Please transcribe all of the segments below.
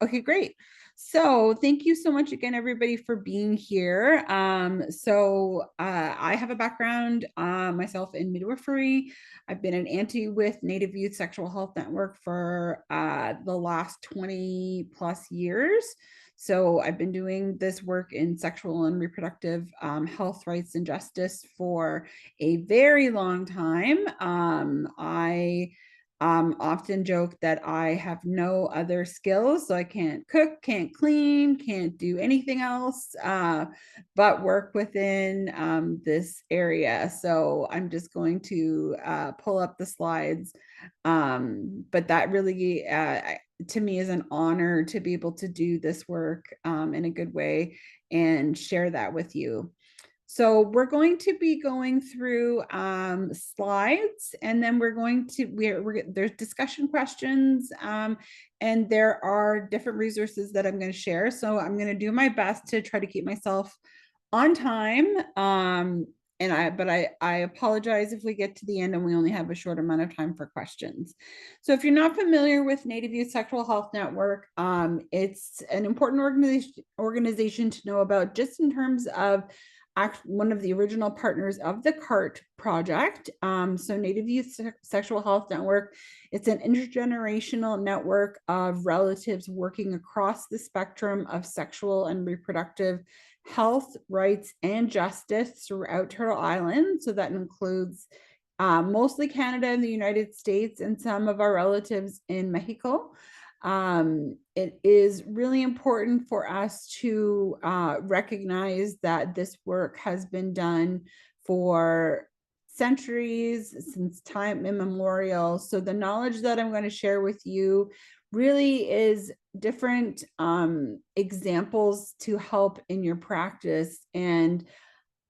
Okay, great. So thank you so much again, everybody, for being here. I have a background myself in midwifery. I've been an auntie with Native Youth Sexual Health Network for the last 20 plus years. So I've been doing this work in sexual and reproductive health, rights, and justice for a very long time. I often joke that I have no other skills, so I can't cook, can't clean, can't do anything else but work within this area. So I'm just going to pull up the slides. But that really, to me, is an honor to be able to do this work in a good way and share that with you. So we're going to be going through slides, and then there's discussion questions, and there are different resources that I'm going to share. So I'm going to do my best to try to keep myself on time. But I apologize if we get to the end and we only have a short amount of time for questions. So if you're not familiar with Native Youth Sexual Health Network, it's an important organization to know about, just in terms of one of the original partners of the CART project. So Native Youth Sexual Health Network, it's an intergenerational network of relatives working across the spectrum of sexual and reproductive health, rights, and justice throughout Turtle Island. So that includes mostly Canada and the United States, and some of our relatives in Mexico. It is really important for us to recognize that this work has been done for centuries, since time immemorial. So the knowledge that I'm going to share with you really is different examples to help in your practice. And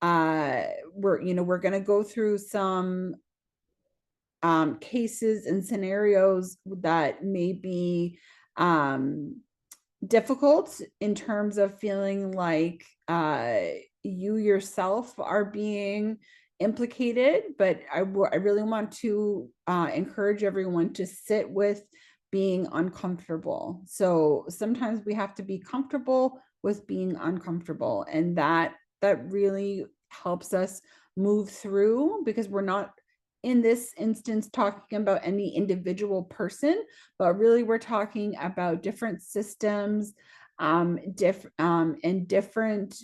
we're going to go through some cases and scenarios that may be difficult, in terms of feeling like you yourself are being implicated. But I really want to encourage everyone to sit with being uncomfortable. So sometimes we have to be comfortable with being uncomfortable, and that really helps us move through, because we're not, in this instance, talking about any individual person, but really we're talking about different systems, and different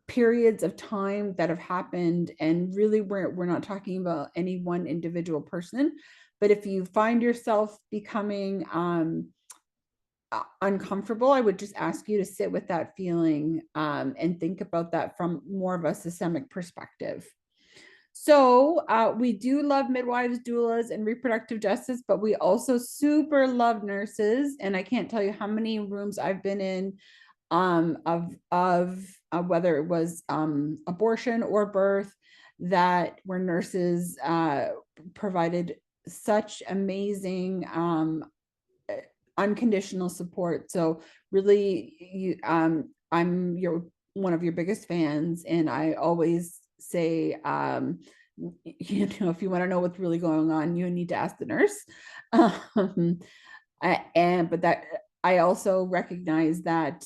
periods of time that have happened. And really, we're not talking about any one individual person. But if you find yourself becoming uncomfortable, I would just ask you to sit with that feeling and think about that from more of a systemic perspective. So we do love midwives, doulas, and reproductive justice, but we also super love nurses. And I can't tell you how many rooms I've been in of whether it was abortion or birth, that where nurses provided such amazing unconditional support. So really, I'm one of your biggest fans, and I always say, if you want to know what's really going on, you need to ask the nurse. But that, I also recognize that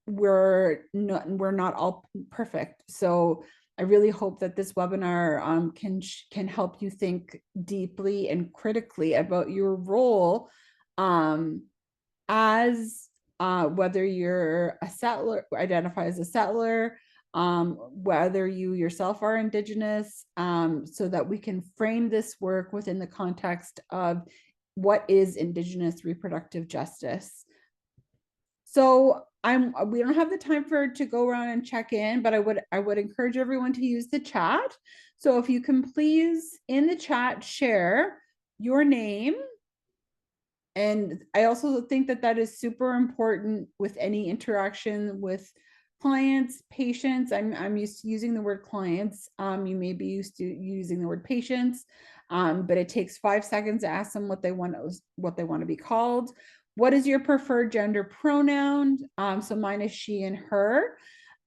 we're not all perfect. So I really hope that this webinar can help you think deeply and critically about your role as whether you're a settler, identify as a settler, whether you yourself are Indigenous, so that we can frame this work within the context of what is Indigenous reproductive justice. So we don't have the time to go around and check in, but I would encourage everyone to use the chat. So if you can please, in the chat, share your name. And I also think that is super important with any interaction with clients, patients. I'm used to using the word clients. You may be used to using the word patients, but it takes 5 seconds to ask them what they want to be called. What is your preferred gender pronoun? So mine is she and her.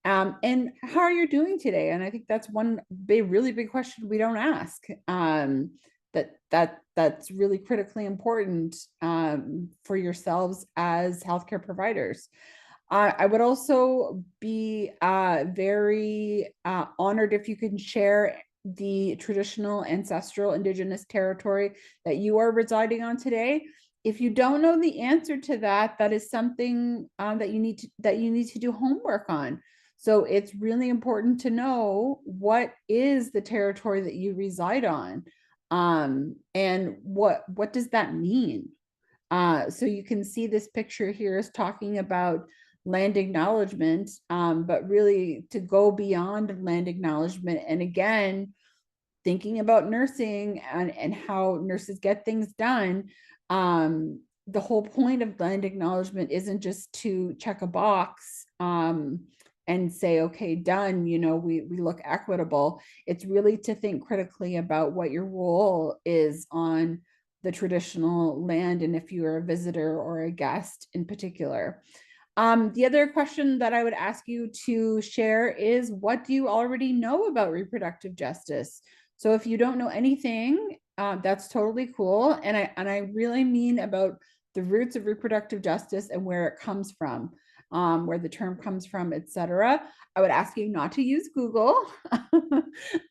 And how are you doing today? And I think that's one really big question we don't ask. that's really critically important for yourselves as healthcare providers. I would also be very honored if you can share the traditional, ancestral, Indigenous territory that you are residing on today. If you don't know the answer to that, that is something that you need to do homework on. So it's really important to know what is the territory that you reside on, and what does that mean. So you can see this picture here is talking about land acknowledgement, but really to go beyond land acknowledgement. And again, thinking about nursing and how nurses get things done. The whole point of land acknowledgement isn't just to check a box and say, okay, done, we look equitable. It's really to think critically about what your role is on the traditional land, and if you are a visitor or a guest in particular. The other question that I would ask you to share is, what do you already know about reproductive justice? So if you don't know anything, that's totally cool. And I really mean about the roots of reproductive justice and where it comes from, where the term comes from, etc. I would ask you not to use Google,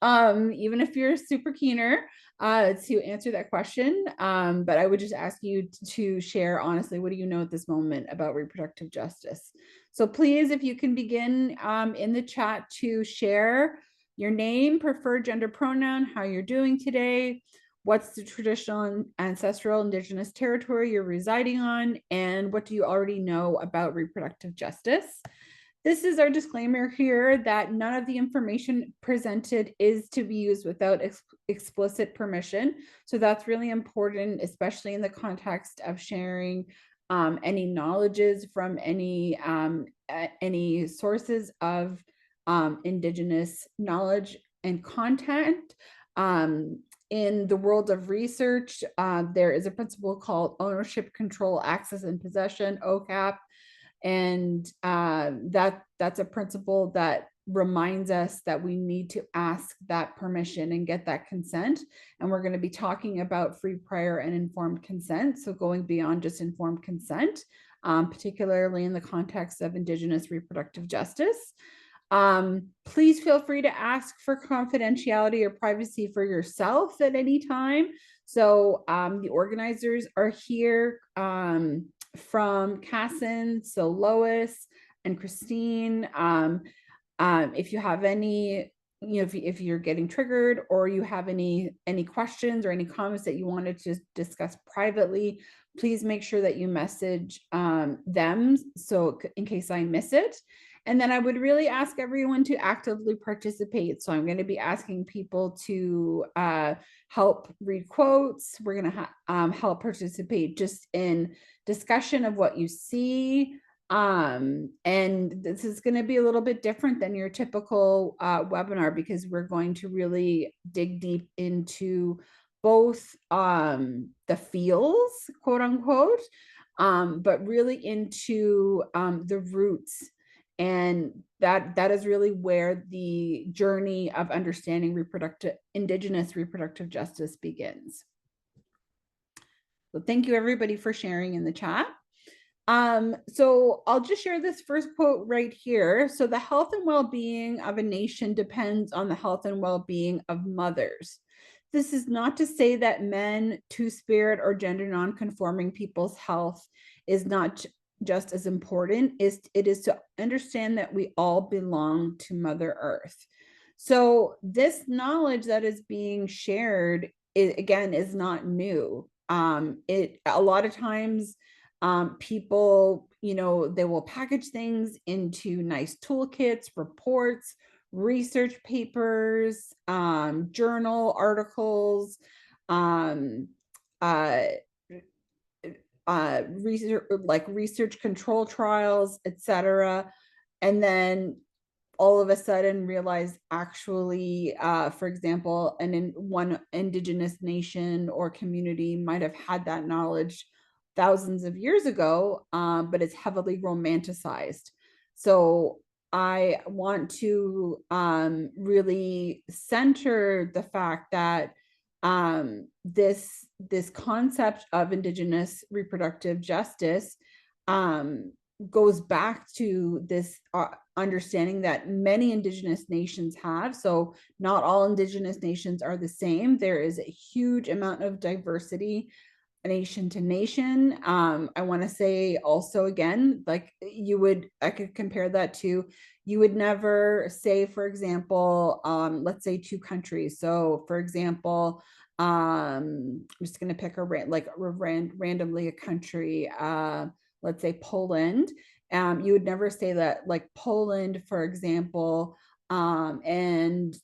even if you're super keener to answer that question. But I would just ask you to share honestly, what do you know at this moment about reproductive justice? So please, if you can begin in the chat to share your name, preferred gender pronoun, how you're doing today, what's the traditional and ancestral Indigenous territory you're residing on, and what do you already know about reproductive justice? This is our disclaimer here that none of the information presented is to be used without explicit permission. So that's really important, especially in the context of sharing any knowledges from any sources of Indigenous knowledge and content. In the world of research, there is a principle called ownership, control, access, and possession, OCAP. And that's a principle that reminds us that we need to ask that permission and get that consent. And we're going to be talking about free, prior, and informed consent. So going beyond just informed consent, particularly in the context of Indigenous reproductive justice. Please feel free to ask for confidentiality or privacy for yourself at any time. So the organizers are here from Casson, so Lois and Christine. If you have any, if you're getting triggered or you have any questions or any comments that you wanted to discuss privately, please make sure that you message them, so in case I miss it. And then I would really ask everyone to actively participate. So I'm going to be asking people to help read quotes. We're going to help participate just in discussion of what you see. And this is going to be a little bit different than your typical webinar, because we're going to really dig deep into both the feels, quote unquote, but really into the roots. And that is really where the journey of understanding Indigenous reproductive justice begins. So thank you everybody for sharing in the chat. So I'll just share this first quote right here. So the health and well-being of a nation depends on the health and well-being of mothers. This is not to say that men, two-spirit, or gender non-conforming people's health is not just as important. It is to understand that we all belong to Mother Earth. So this knowledge that is being shared, again, is not new. A lot of times people, they will package things into nice toolkits, reports, research papers, journal articles, research control trials, etc. And then all of a sudden realize actually, for example, one Indigenous nation or community might have had that knowledge thousands of years ago, but it's heavily romanticized. So I want to really center the fact that this concept of Indigenous reproductive justice um, goes back to this understanding that many Indigenous nations have. So not all Indigenous nations are the same. There is a huge amount of diversity nation to nation. I want to say also again, like I could compare that to, you would never say, for example, let's say two countries. So, for example, I'm just going to pick randomly a country. Let's say Poland. You would never say that like Poland, for example, and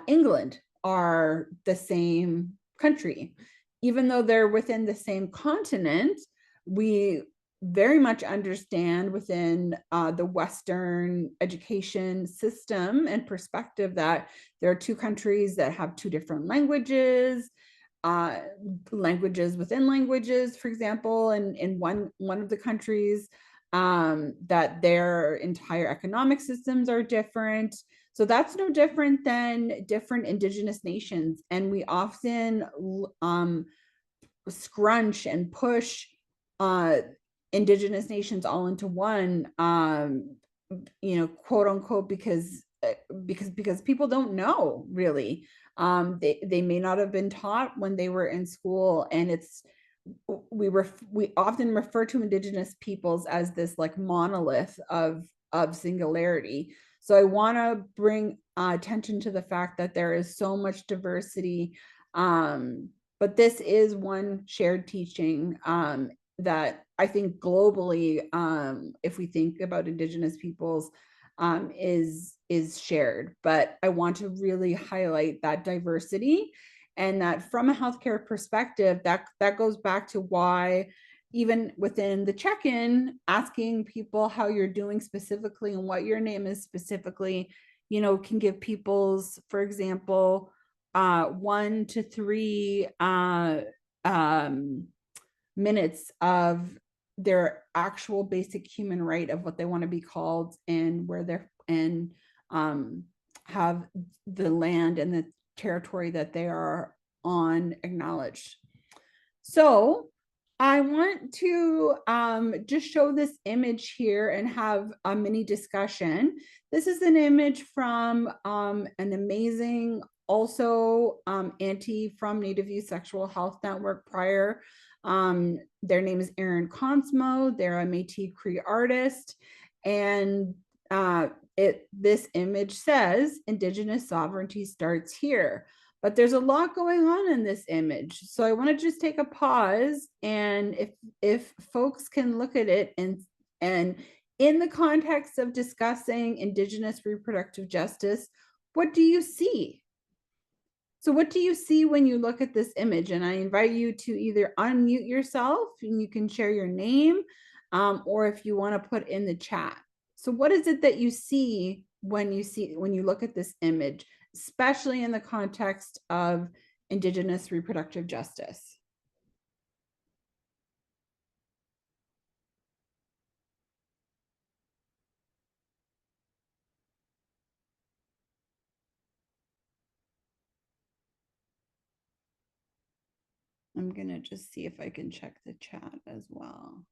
England are the same country, even though they're within the same continent. We very much understand within the Western education system and perspective that there are two countries that have two different languages, uh, languages within languages, for example, in one of the countries, that their entire economic systems are different. So that's no different than different Indigenous nations. And we often scrunch and push uh, Indigenous nations all into one, quote unquote, because people don't know really. They may not have been taught when they were in school, and we often refer to Indigenous peoples as this like monolith of singularity. So I want to bring attention to the fact that there is so much diversity, but this is one shared teaching that I think globally, if we think about Indigenous peoples, is shared. But I want to really highlight that diversity, and that from a healthcare perspective, that goes back to why even within the check-in, asking people how you're doing specifically and what your name is specifically, can give people's, for example, 1 to 3 minutes of their actual basic human right of what they want to be called, and where they're, and have the land and the territory that they are on acknowledged. So I want to just show this image here and have a mini discussion. This is an image from an amazing, also auntie from Native Youth Sexual Health Network prior. Their name is Erin Consmo. They're a Métis Cree artist. And this image says, Indigenous sovereignty starts here. But there's a lot going on in this image. So I want to just take a pause, and if folks can look at it, and in the context of discussing Indigenous reproductive justice, what do you see? So what do you see when you look at this image? And I invite you to either unmute yourself and you can share your name, or if you want to put in the chat. So what is it that you see when you look at this image, especially in the context of Indigenous reproductive justice? I'm going to just see if I can check the chat as well.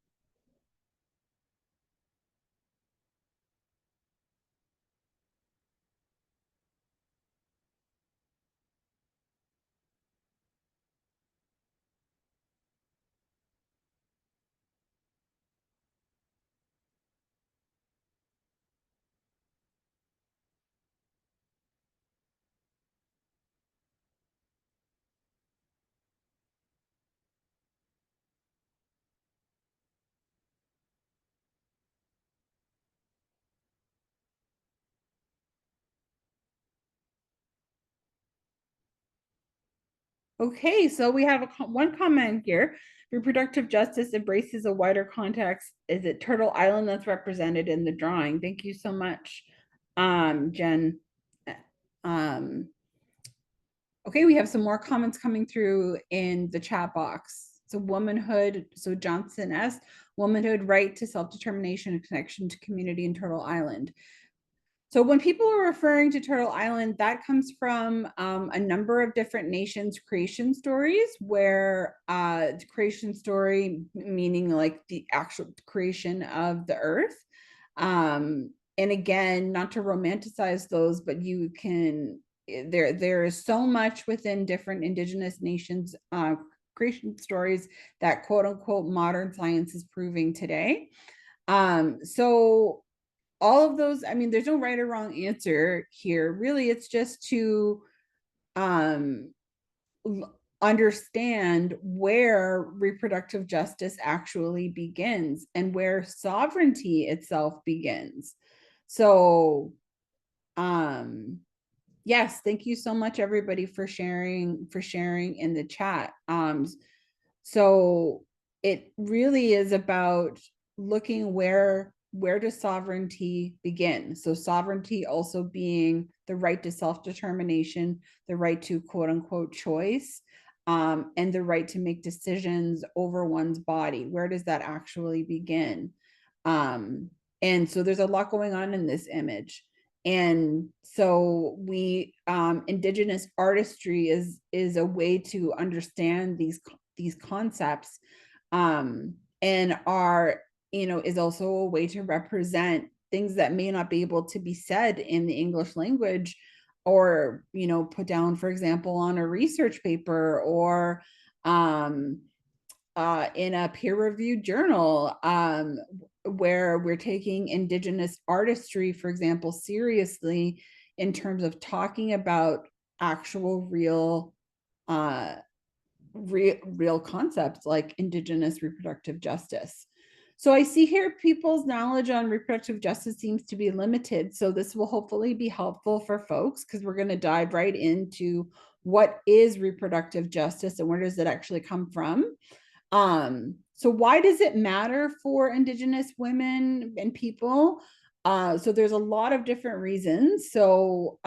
Okay, so we have one comment here. Reproductive justice embraces a wider context. Is it Turtle Island that's represented in the drawing? Thank you so much, Jen. Um, okay, we have some more comments coming through in the chat box. So womanhood, so Johnson S, womanhood, right to self-determination and connection to community in Turtle Island. So when people are referring to Turtle Island, that comes from a number of different nations' creation stories, where the creation story meaning like the actual creation of the earth. And again, not to romanticize those, but you can there is so much within different Indigenous nations creation stories that quote unquote modern science is proving today. So all of those, I mean, there's no right or wrong answer here. Really, it's just to um, understand where reproductive justice actually begins and where sovereignty itself begins. So, yes, thank you so much, everybody, for sharing in the chat. So it really is about looking where does sovereignty begin? So sovereignty also being the right to self-determination, the right to quote unquote choice, and the right to make decisions over one's body. Where does that actually begin? Um, and so there's a lot going on in this image. And so we Indigenous artistry is a way to understand these concepts, and are, you know, is also a way to represent things that may not be able to be said in the English language, or, you know, put down, for example, on a research paper, or um, in a peer-reviewed journal, where we're taking Indigenous artistry, for example, seriously in terms of talking about actual uh, real concepts like Indigenous reproductive justice. So I see here people's knowledge on reproductive justice seems to be limited. So this will hopefully be helpful for folks, because we're going to dive right into what is reproductive justice and where does it actually come from. So why does it matter for Indigenous women and people? So there's a lot of different reasons. So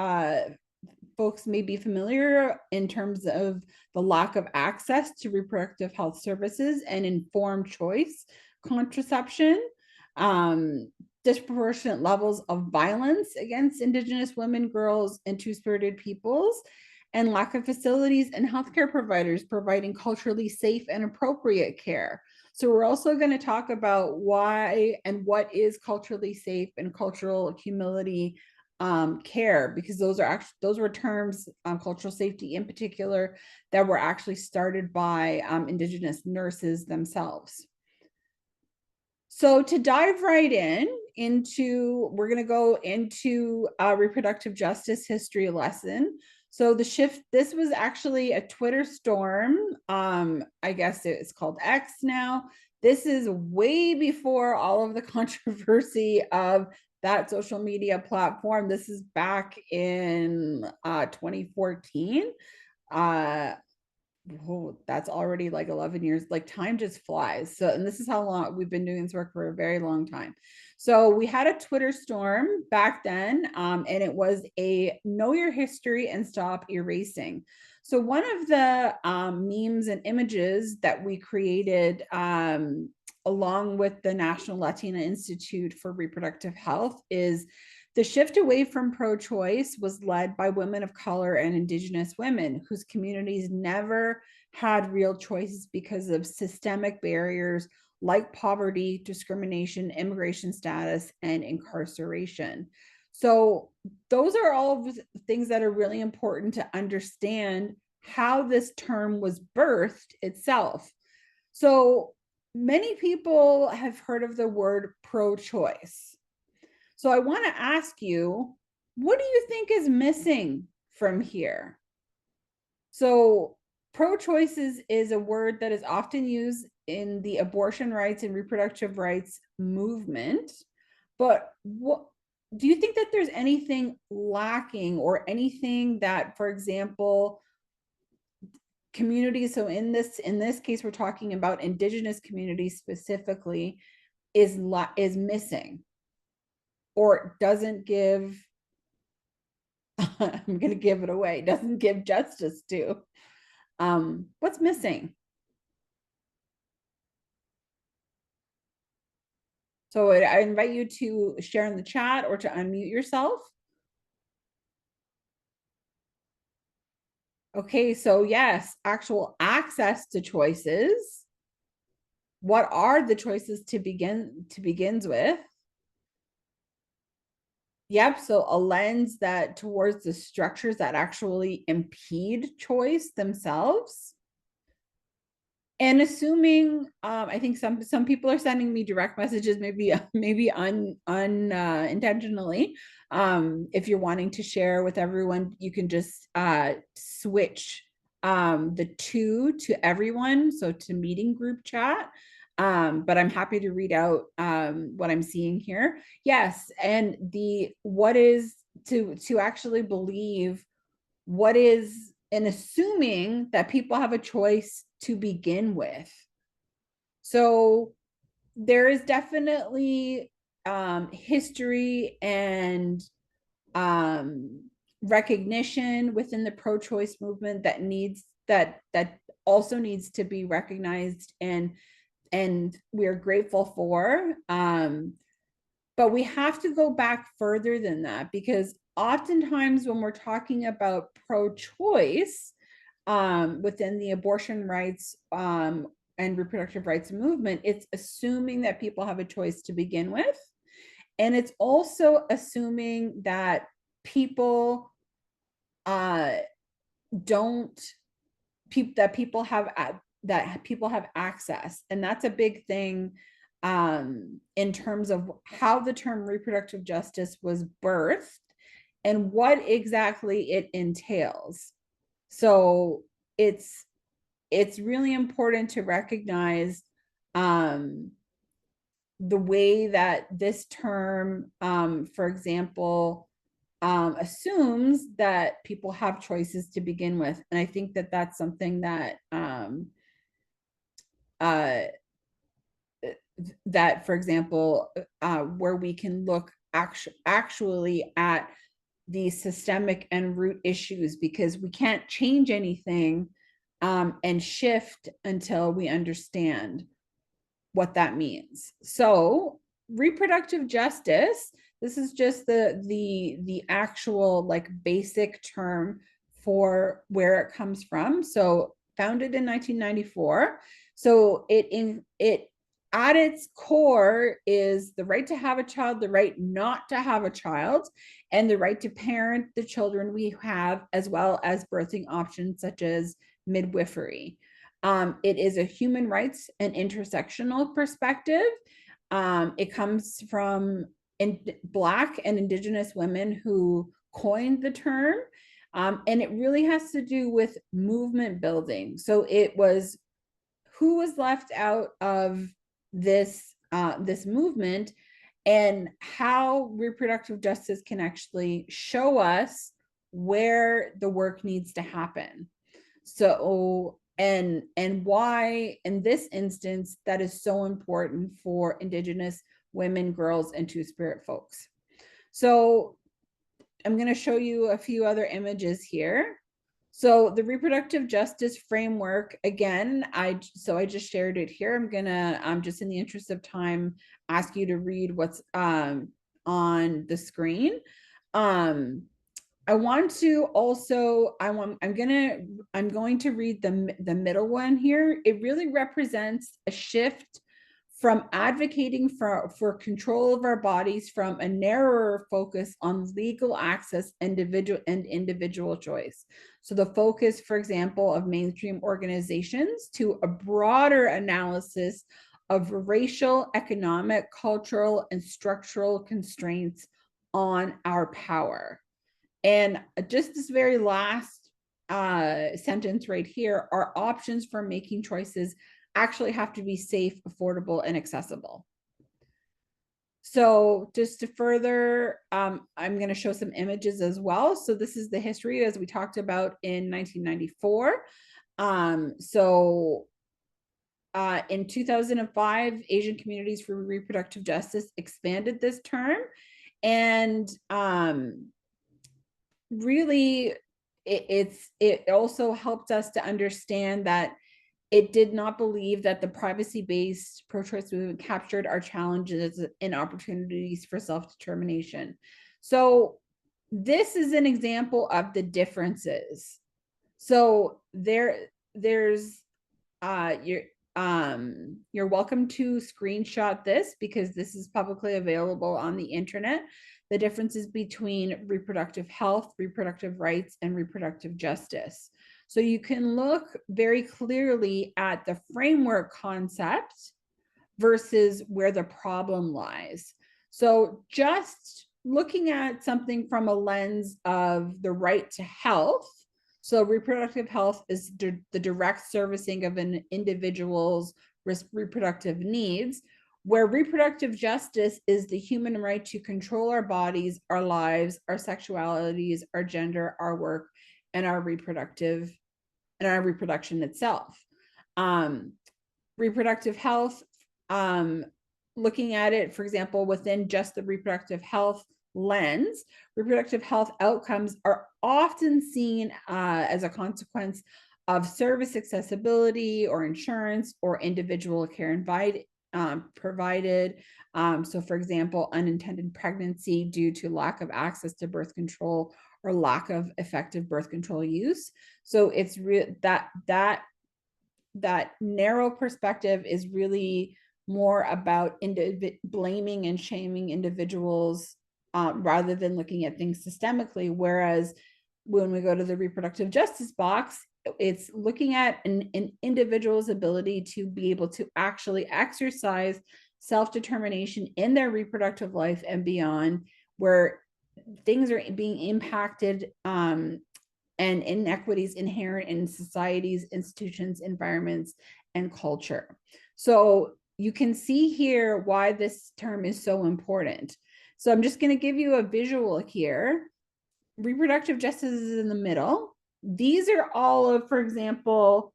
folks may be familiar in terms of the lack of access to reproductive health services and informed choice contraception, um, disproportionate levels of violence against Indigenous women, girls, and two-spirited peoples, and lack of facilities and healthcare providers providing culturally safe and appropriate care. So we're also going to talk about why and what is culturally safe and cultural humility care, because those were terms, cultural safety in particular, that were actually started by Indigenous nurses themselves. So to dive right into, we're going to go into a reproductive justice history lesson. So the shift, this was actually a Twitter storm. I guess it's called X now. This is way before all of the controversy of that social media platform. This is back in 2014. Oh, that's already like 11 years. Like time just flies. So, and this is how long we've been doing this work for a very long time. So we had a Twitter storm back then, and it was a know your history and stop erasing. So one of the memes and images that we created, along with the National Latina Institute for Reproductive Health, is the shift away from pro-choice was led by women of color and Indigenous women whose communities never had real choices because of systemic barriers like poverty, discrimination, immigration status, and incarceration. So those are all things that are really important to understand how this term was birthed itself. So many people have heard of the word pro-choice. So I want to ask you, what do you think is missing from here? So pro-choice is a word that is often used in the abortion rights and reproductive rights movement. But what do you think that there's anything lacking, or anything that, for example, communities, so in this case we're talking about Indigenous communities specifically, is missing or doesn't give I'm going to give it away, doesn't give justice to? What's missing? So I invite you to share in the chat or to unmute yourself. Okay, so yes, actual access to choices. What are the choices to begins with? Yep, so a lens that towards the structures that actually impede choice themselves. And assuming, I think some people are sending me direct messages, maybe intentionally. If you're wanting to share with everyone, you can just switch the two to everyone, so to meeting group chat. But I'm happy to read out what I'm seeing here. Yes, and the what is to actually believe what is and assuming that people have a choice to begin with. So there is definitely history and um, recognition within the pro-choice movement that also needs to be recognized and we're grateful for. But we have to go back further than that, because oftentimes when we're talking about pro-choice within the abortion rights and reproductive rights movement, it's assuming that people have a choice to begin with. And it's also assuming that people uh, don't that people have access, and that's a big thing in terms of how the term reproductive justice was birthed and what exactly it entails. So it's really important to recognize um, the way that this term, for example, assumes that people have choices to begin with. And I think that that's something that uh, that, for example, where we can look actually at the systemic and root issues, because we can't change anything and shift until we understand what that means. So reproductive justice, this is just the actual like basic term for where it comes from. So founded in 1994. So it at its core is the right to have a child, the right not to have a child, and the right to parent the children we have, as well as birthing options such as midwifery. It is a human rights and intersectional perspective. It comes from Black and Indigenous women who coined the term. And it really has to do with movement building. So it was who was left out of this movement, and how reproductive justice can actually show us where the work needs to happen. So and why in this instance that is so important for Indigenous women, girls, and Two-Spirit folks. So I'm going to show you a few other images here. So the reproductive justice framework, again, I just shared it here. I'm just in the interest of time, ask you to read what's on the screen. I want to also, I'm going to read the middle one here. It really represents a shift from advocating for control of our bodies from a narrower focus on legal access and individual choice. So the focus, for example, of mainstream organizations to a broader analysis of racial, economic, cultural, and structural constraints on our power. And just this very last sentence right here, our options for making choices actually have to be safe, affordable, and accessible. So just to further, I'm going to show some images as well. So this is the history as we talked about in 1994. In 2005, Asian Communities for Reproductive Justice expanded this term, and really it also helped us to understand that it did not believe that the privacy-based pro-choice movement captured our challenges and opportunities for self-determination. So this is an example of the differences. So there's uh you're you're welcome to screenshot this because this is publicly available on the internet. The differences between reproductive health, reproductive rights, and reproductive justice. So you can look very clearly at the framework concept versus where the problem lies. So just looking at something from a lens of the right to health. So reproductive health is the direct servicing of an individual's reproductive needs, where reproductive justice is the human right to control our bodies, our lives, our sexualities, our gender, our work, and our reproduction itself. Um, Reproductive health, um, looking at it, for example, within just the reproductive health lens, reproductive health outcomes are often seen as a consequence of service accessibility or insurance or individual care provided. So, for example, unintended pregnancy due to lack of access to birth control or lack of effective birth control use. So it's that narrow perspective is really more about blaming and shaming individuals rather than looking at things systemically. Whereas when we go to the reproductive justice box, it's looking at an individual's ability to be able to actually exercise self-determination in their reproductive life and beyond, where things are being impacted and inequities inherent in societies, institutions, environments, and culture. So you can see here why this term is so important. So I'm just going to give you a visual here. Reproductive justice is in the middle. These are all of, for example,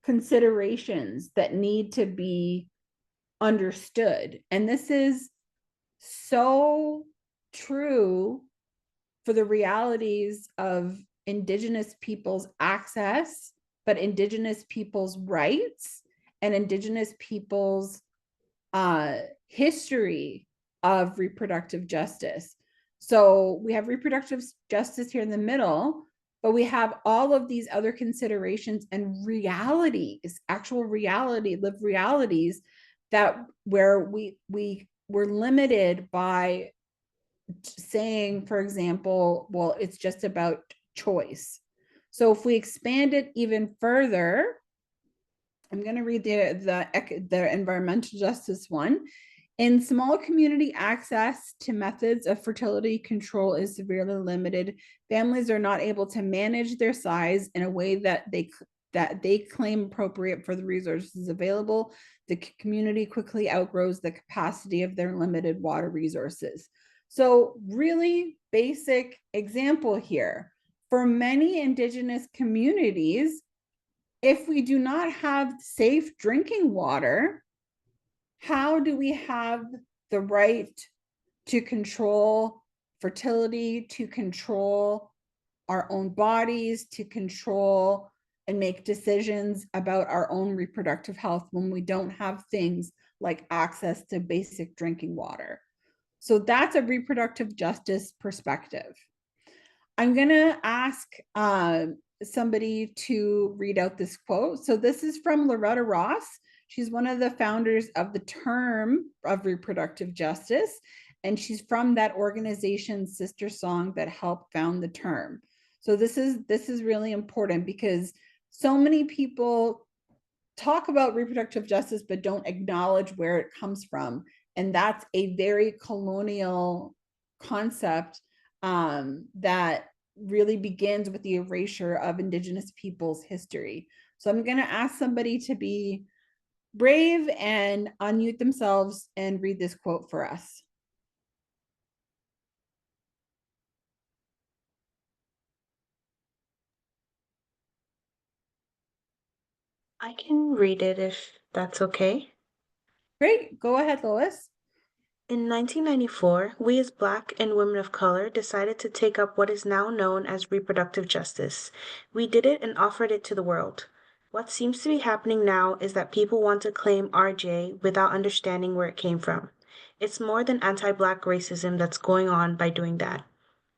considerations that need to be understood. And this is so true for the realities of Indigenous people's access, but Indigenous people's rights and Indigenous people's history of reproductive justice. So we have reproductive justice here in the middle, but we have all of these other considerations and realities, actual reality, lived realities that where we're limited by saying, for example, well, it's just about choice. So if we expand it even further, I'm going to read the environmental justice one. In small community, access to methods of fertility control is severely limited. Families are not able to manage their size in a way that they claim appropriate for the resources available. The community quickly outgrows the capacity of their limited water resources. So really basic example here. For many Indigenous communities, if we do not have safe drinking water, how do we have the right to control fertility, to control our own bodies, to control and make decisions about our own reproductive health when we don't have things like access to basic drinking water? So that's a reproductive justice perspective. I'm going to ask somebody to read out this quote. So this is from Loretta Ross. She's one of the founders of the term of reproductive justice, and she's from that organization's sister song that helped found the term. So this is really important because so many people talk about reproductive justice but don't acknowledge where it comes from, and that's a very colonial concept that really begins with the erasure of Indigenous people's history. So I'm going to ask somebody to be brave and unmute themselves and read this quote for us. I can read it if that's okay. Great. Go ahead, Lois. In 1994, we as Black and women of color decided to take up what is now known as reproductive justice. We did it and offered it to the world. What seems to be happening now is that people want to claim RJ without understanding where it came from. It's more than anti-Black racism that's going on by doing that.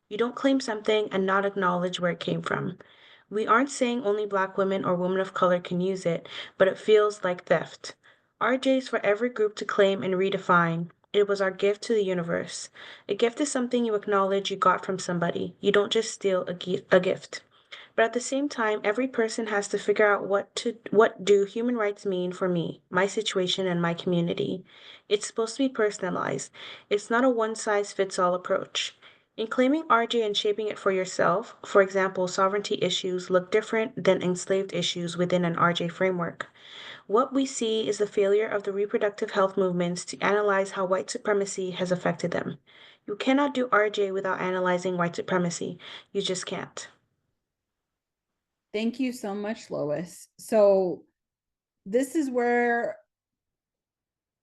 You don't claim something and not acknowledge where it came from. We aren't saying only Black women or women of color can use it, but it feels like theft. RJ's for every group to claim and redefine. It was our gift to the universe. A gift is something you acknowledge you got from somebody. You don't just steal a gift. But at the same time, every person has to figure out what do human rights mean for me, my situation, and my community. It's supposed to be personalized. It's not a one-size-fits-all approach. In claiming RJ and shaping it for yourself, for example, sovereignty issues look different than enslaved issues within an RJ framework. What we see is the failure of the reproductive health movements to analyze how white supremacy has affected them. You cannot do RJ without analyzing white supremacy. You just can't. Thank you so much, Lois. So this is where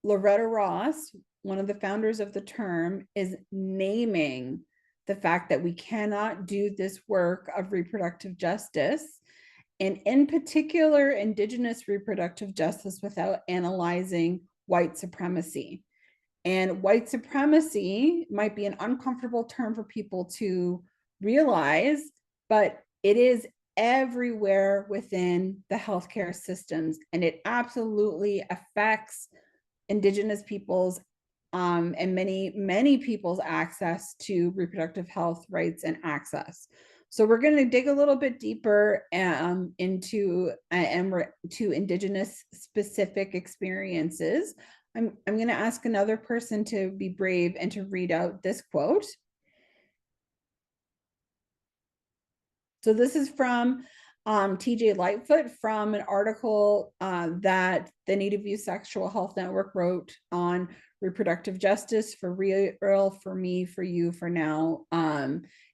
Loretta Ross, one of the founders of the term, is naming the fact that we cannot do this work of reproductive justice, and in particular, Indigenous reproductive justice, without analyzing white supremacy. And white supremacy might be an uncomfortable term for people to realize, but it is everywhere within the healthcare systems, and it absolutely affects Indigenous peoples and many people's access to reproductive health rights and access. So we're going to dig a little bit deeper into to Indigenous specific experiences. I'm going to ask another person to be brave and to read out this quote. So this is from TJ Lightfoot from an article that the Native Youth Sexual Health Network wrote on reproductive justice for real, for me, for you, for now.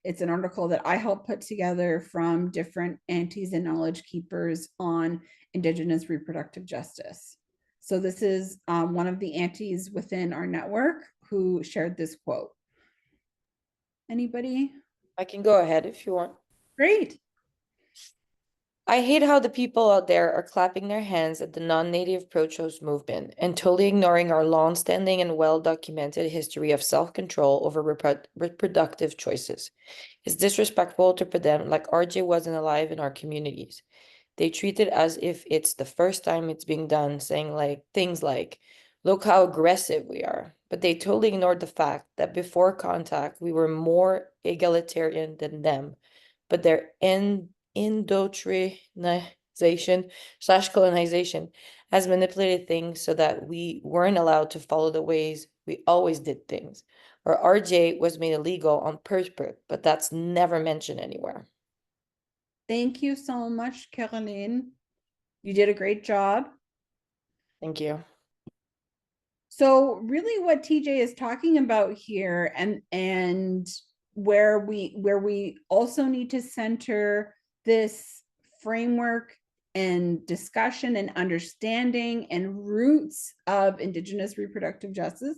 It's an article that I helped put together from different aunties and knowledge keepers on Indigenous reproductive justice. So this is one of the aunties within our network who shared this quote. Anybody? I can go ahead if you want. Great. I hate how the people out there are clapping their hands at the non-native pro-choice movement and totally ignoring our long-standing and well-documented history of self-control over reproductive choices. It's disrespectful to pretend like RJ wasn't alive in our communities. They treat it as if it's the first time it's being done, saying things like, look how aggressive we are. But they totally ignored the fact that before contact, we were more egalitarian than them. But their indoctrination/colonization has manipulated things so that we weren't allowed to follow the ways we always did things. Or RJ was made illegal on purpose, but that's never mentioned anywhere. Thank you so much, Caroline. You did a great job. Thank you. So really what TJ is talking about here, and where we also need to center this framework and discussion and understanding and roots of Indigenous reproductive justice,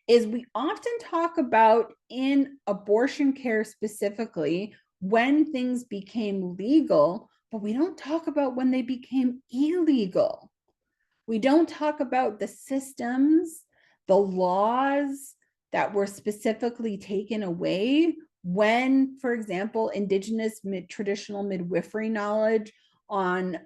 is we often talk about in abortion care specifically when things became legal, but we don't talk about when they became illegal. We don't talk about the systems, the laws that were specifically taken away when, for example, Indigenous traditional midwifery knowledge on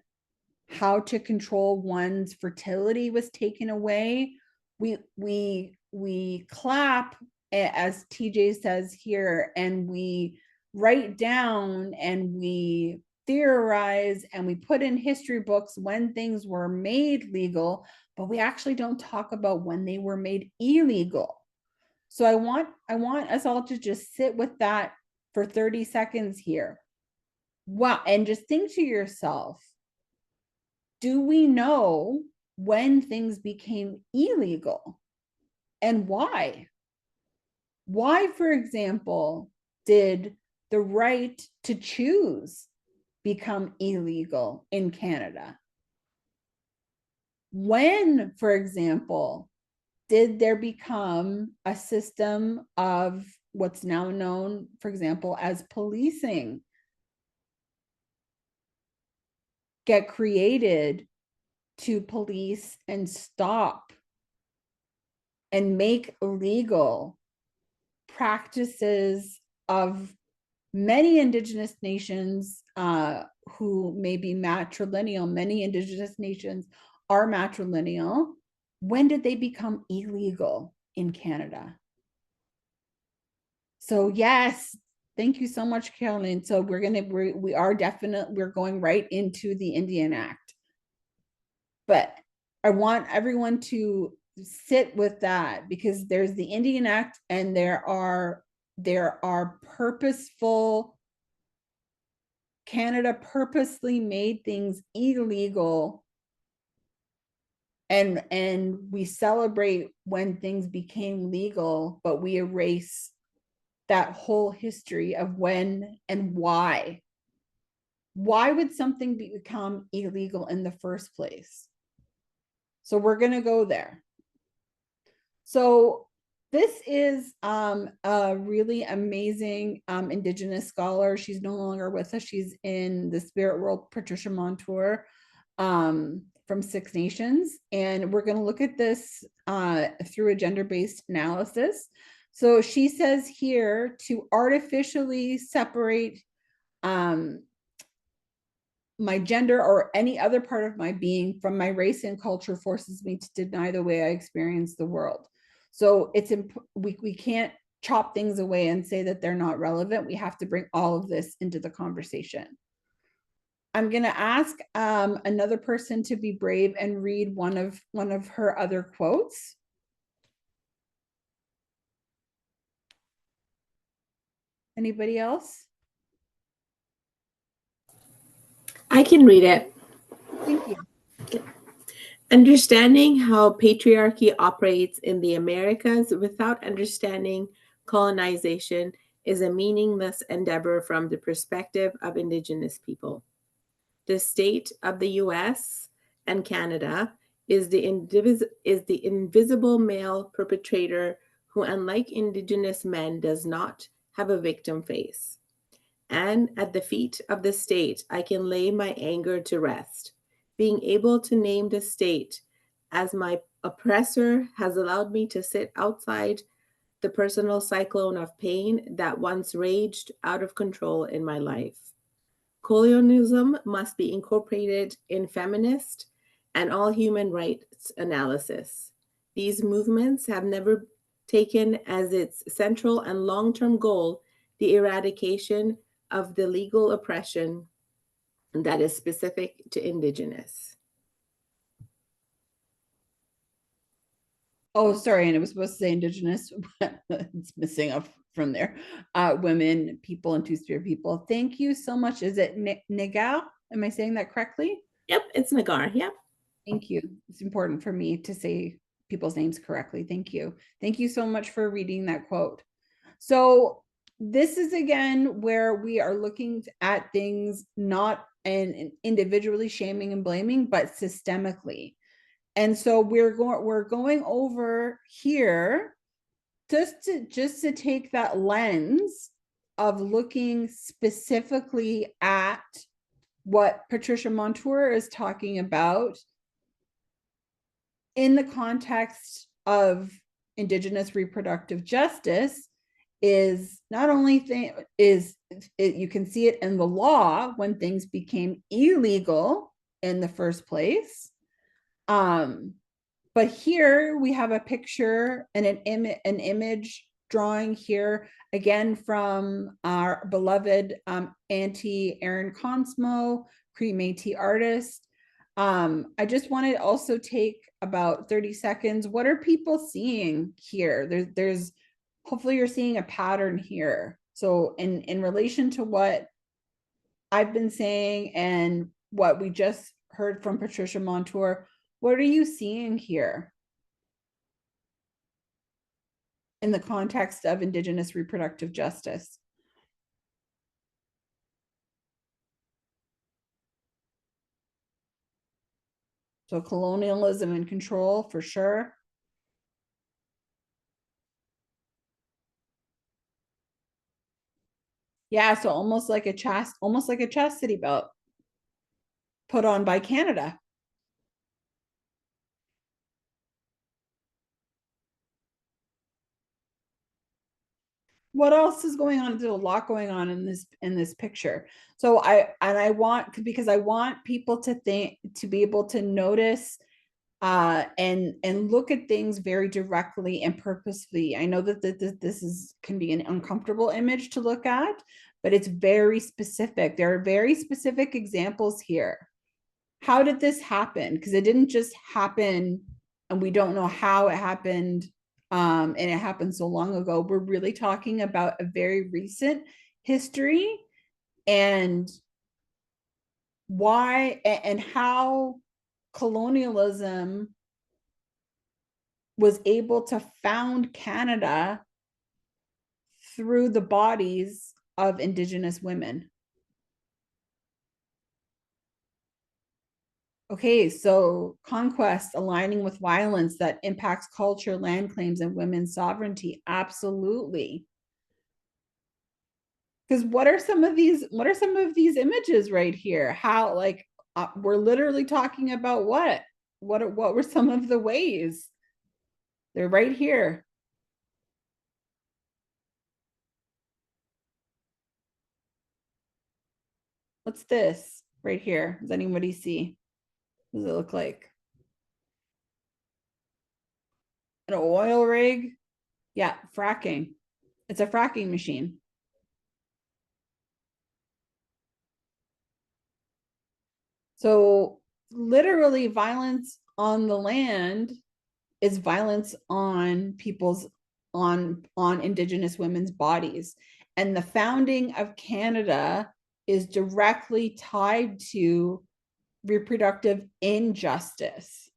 how to control one's fertility was taken away. We clap, as TJ says here, and we write down and we theorize and we put in history books when things were made legal, but we actually don't talk about when they were made illegal. So I want us all to just sit with that for 30 seconds here. Wow, and just think to yourself, do we know when things became illegal and why? Why, for example, did the right to choose become illegal in Canada? When, for example, did there become a system of what's now known, for example, as policing get created to police and stop and make illegal practices of Many Indigenous nations who may be matrilineal, many Indigenous nations are matrilineal. When did they become illegal in Canada? So yes, thank you so much, Carolyn. So we are definitely, we're going right into the Indian Act. But I want everyone to sit with that, because there's the Indian Act and there are purposeful, Canada purposely made things illegal, and we celebrate when things became legal, but we erase that whole history of when and why. Why would something become illegal in the first place? So we're going to go there. So this is a really amazing Indigenous scholar. She's no longer with us. She's in the spirit world, Patricia Montour, from Six Nations. And we're going to look at this through a gender-based analysis. So she says here, to artificially separate my gender or any other part of my being from my race and culture forces me to deny the way I experience the world. So we can't chop things away and say that they're not relevant. We have to bring all of this into the conversation. I'm going to ask another person to be brave and read one of her other quotes. Anybody else? I can read it. Thank you. Understanding how patriarchy operates in the Americas without understanding colonization is a meaningless endeavor from the perspective of Indigenous people. The state of the US and Canada is the invisible male perpetrator who, unlike Indigenous men, does not have a victim face. And at the feet of the state, I can lay my anger to rest. Being able to name the state as my oppressor has allowed me to sit outside the personal cyclone of pain that once raged out of control in my life. Colonialism must be incorporated in feminist and all human rights analysis. These movements have never taken as its central and long-term goal the eradication of the legal oppression that is specific to Indigenous. Oh, sorry, and it was supposed to say Indigenous. It's missing off from there. Women, people, and two-spirit people. Thank you so much. Is it Nagar? Am I saying that correctly? Yep, it's Nagar. Yep. Thank you. It's important for me to say people's names correctly. Thank you. Thank you so much for reading that quote. So this is again where we are looking at things not and individually shaming and blaming, but systemically. And so we're going over here just to take that lens of looking specifically at what Patricia Montour is talking about in the context of Indigenous reproductive justice. Is not only you can see it in the law when things became illegal in the first place. But here we have a picture and an image drawing here again from our beloved Auntie Erin Consmo, Cree Métis artist. I just want to also take about 30 seconds. What are people seeing here? There's hopefully you're seeing a pattern here. So in relation to what I've been saying and what we just heard from Patricia Montour, what are you seeing here in the context of Indigenous reproductive justice? So colonialism and control for sure. Yeah, so almost like a chastity belt put on by Canada. what else is going on? There's a lot going on in this picture. So I want, because I want people to be able to notice and look at things very directly and purposefully. I know that this can be an uncomfortable image to look at, but it's very specific. There are very specific examples here. How did this happen? Because it didn't just happen, and we don't know how it happened, and it happened so long ago. We're really talking about a very recent history, and why and how colonialism was able to found Canada through the bodies of Indigenous women. Okay, so conquest aligning with violence that impacts culture, land claims, and women's sovereignty. Absolutely. Because what are some of these images right here? How, like, we're literally talking about what were some of the ways? They're right here. What's this right here? Does anybody see? What does it look like? An oil rig? Yeah, fracking. It's a fracking machine. So literally violence on the land is violence on people's on Indigenous women's bodies. And the founding of Canada is directly tied to reproductive injustice.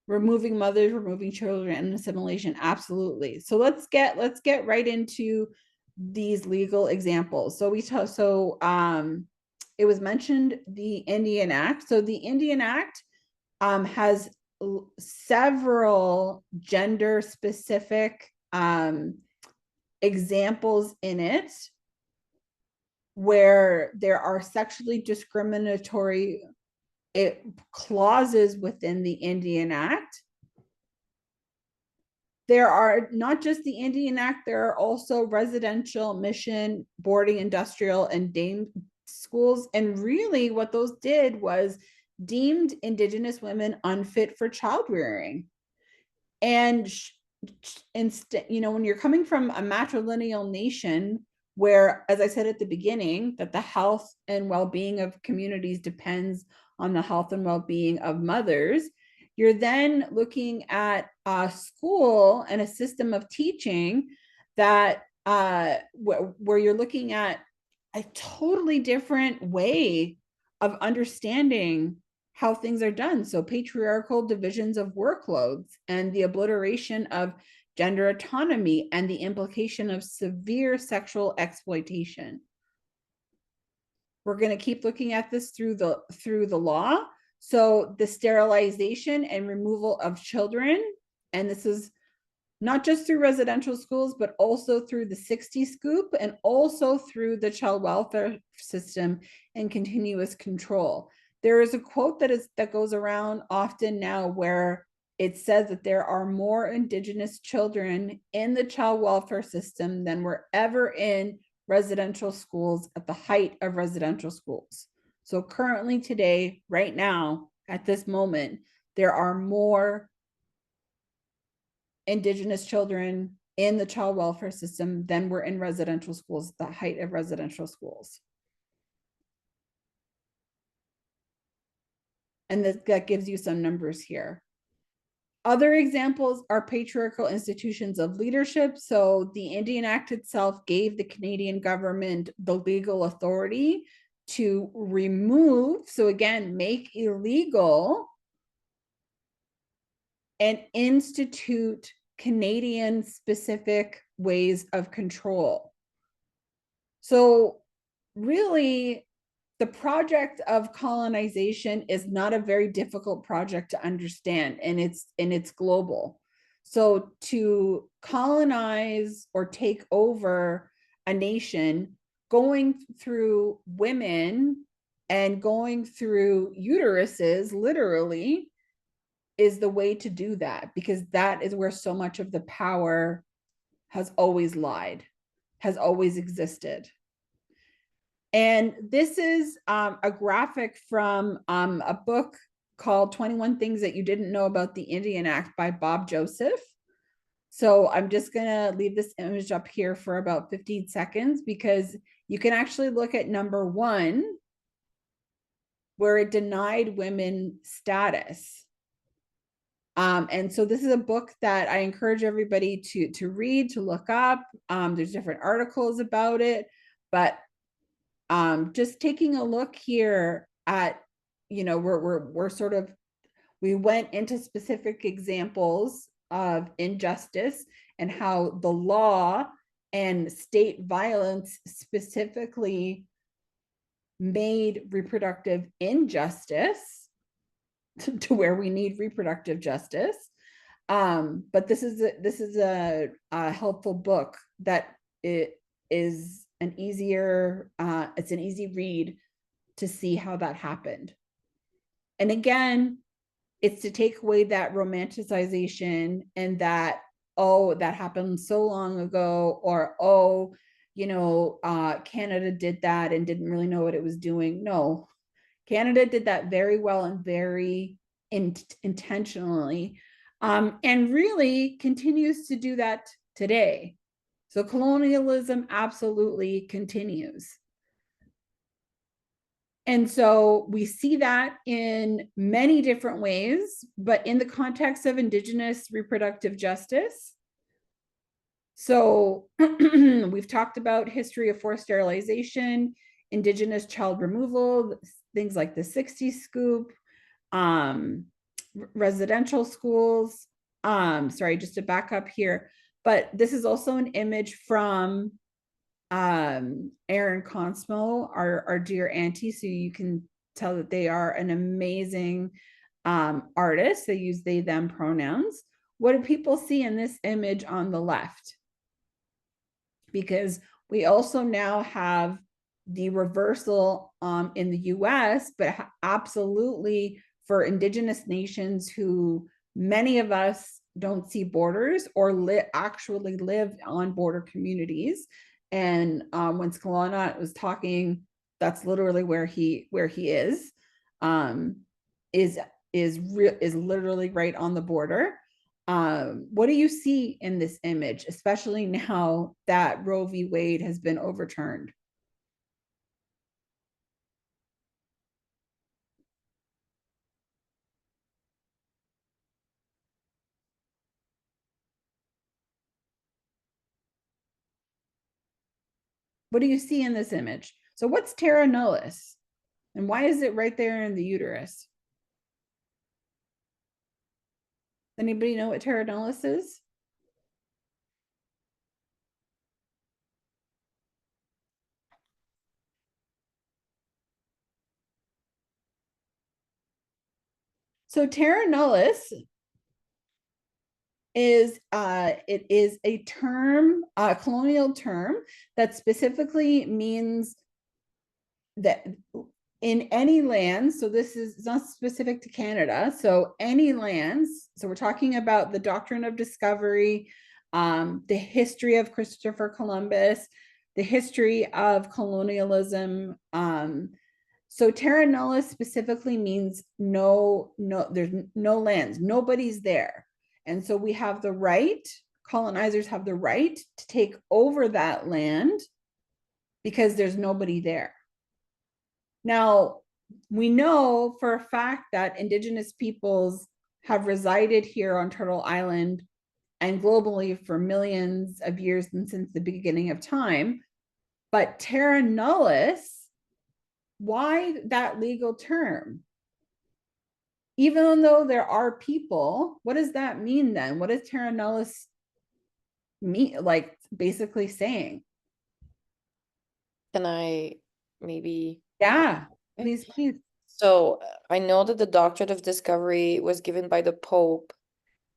Removing mothers, removing children, and assimilation. Absolutely. So let's get right into these legal examples. So it was mentioned the Indian Act. So the Indian Act has several gender specific examples in it where there are sexually discriminatory clauses within the Indian Act. There are not just the Indian Act, there are also residential, mission, boarding, industrial, and dame schools. And really what those did was deemed Indigenous women unfit for child rearing. And instead, when you're coming from a matrilineal nation where, as I said at the beginning, that the health and well-being of communities depends on the health and well-being of mothers, you're then looking at a school and a system of teaching that where you're looking at a totally different way of understanding how things are done. So patriarchal divisions of workloads and the obliteration of gender autonomy and the implication of severe sexual exploitation. We're going to keep looking at this through the law. So the sterilization and removal of children, and this is not just through residential schools, but also through the 60 scoop and also through the child welfare system and continuous control. There is a quote that goes around often now where it says that there are more Indigenous children in the child welfare system than were ever in residential schools at the height of residential schools. So currently today, right now, at this moment, there are more Indigenous children in the child welfare system than were in residential schools at the height of residential schools. And that gives you some numbers here. Other examples are patriarchal institutions of leadership. So the Indian Act itself gave the Canadian government the legal authority to remove, so again, make illegal and institute Canadian specific ways of control. So really, the project of colonization is not a very difficult project to understand, and it's global. So to colonize or take over a nation, going through women and going through uteruses, literally, is the way to do that, because that is where so much of the power has always lied, has always existed. And this is a graphic from a book called 21 Things That You Didn't Know About the Indian Act by Bob Joseph. So I'm just going to leave this image up here for about 15 seconds, because you can actually look at number 1, where it denied women status. And so this is a book that I encourage everybody to read, to look up. There's different articles about it, but just taking a look here at, we're sort of, we went into specific examples of injustice and how the law and state violence specifically made reproductive injustice to where we need reproductive justice. But this is a helpful book that it is an easier, it's an easy read to see how that happened. And again, it's to take away that romanticization and that, oh, that happened so long ago, or, oh, Canada did that and didn't really know what it was doing. No, Canada did that very well and very intentionally, and really continues to do that today. So colonialism absolutely continues. And so we see that in many different ways, but in the context of Indigenous reproductive justice. So we've talked about history of forced sterilization, Indigenous child removal, things like the 60s scoop, residential schools. Sorry, just to back up here, but this is also an image from Erin Consmo, our dear auntie. So you can tell that they are an amazing artist. They use they, them pronouns. What do people see in this image on the left? Because we also now have the reversal in the US, but absolutely for Indigenous nations who many of us don't see borders or actually live on border communities. And when Skalana was talking, that's literally where he is literally right on the border. What do you see in this image, especially now that Roe v. Wade has been overturned? What do you see in this image? So what's terra nullius? And why is it right there in the uterus? Anybody know what terra nullius is? So terra nullius is it is a term, a colonial term that specifically means that in any land, so this is not specific to Canada, so any lands, so we're talking about the doctrine of discovery, the history of Christopher Columbus, the history of colonialism. So terra nullius specifically means there's no lands, nobody's there. And so we have the right, colonizers have the right to take over that land because there's nobody there. Now, we know for a fact that Indigenous peoples have resided here on Turtle Island and globally for millions of years and since the beginning of time. But terra nullius, why that legal term? Even though there are people, what does that mean then? What does terra nullius mean, like basically saying? Can I maybe? Yeah, please. So I know that the doctrine of discovery was given by the Pope,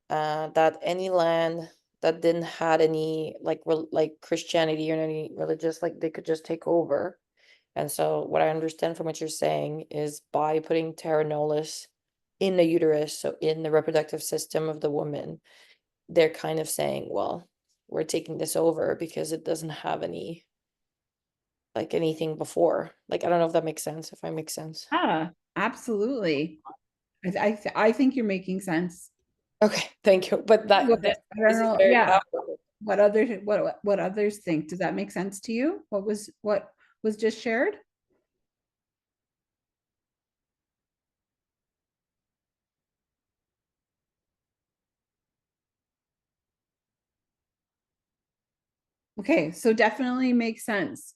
that any land that didn't had any like Christianity or any religious, like they could just take over. And so what I understand from what you're saying is by putting terra nullius in the uterus, so in the reproductive system of the woman, they're kind of saying, well, we're taking this over because it doesn't have any, like, anything before. Like, I don't know if that makes sense, if I make sense. Yeah, absolutely. I think you're making sense. Okay, thank you. But that What, this, I don't this is know. very Yeah. powerful. What others think? Does that make sense to you? What was just shared? Okay, so definitely makes sense.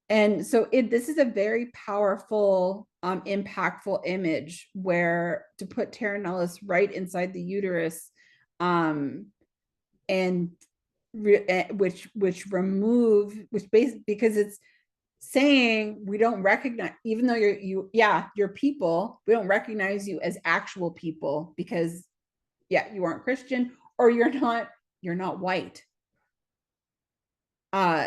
And so this is a very powerful, impactful image where to put Terra nullius right inside the uterus, and which remove, which basically, because it's saying we don't recognize, even though you're people, we don't recognize you as actual people because you aren't Christian, or you're not white.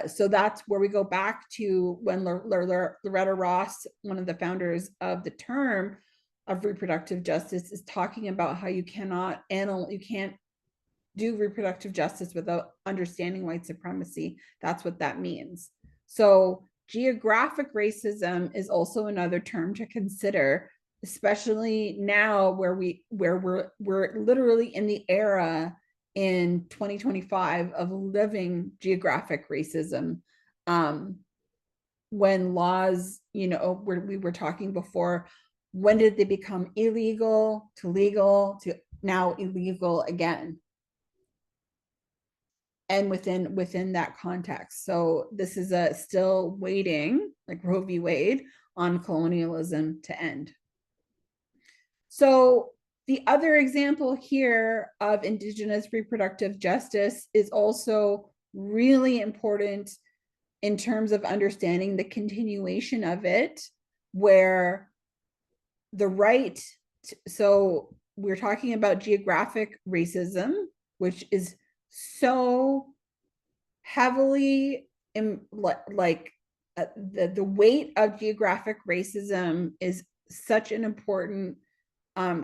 So that's where we go back to when Loretta Ross, one of the founders of the term of reproductive justice, is talking about how you can't do reproductive justice without understanding white supremacy. That's what that means. So geographic racism is also another term to consider, especially now where we're literally in the era in 2025 of living geographic racism. When laws, we were talking before, when did they become illegal to legal to now illegal again? And within that context. So this is still waiting, like Roe v. Wade, on colonialism to end. So the other example here of Indigenous reproductive justice is also really important in terms of understanding the continuation of it, where the right, so we're talking about geographic racism, which is so heavily like the weight of geographic racism is such an important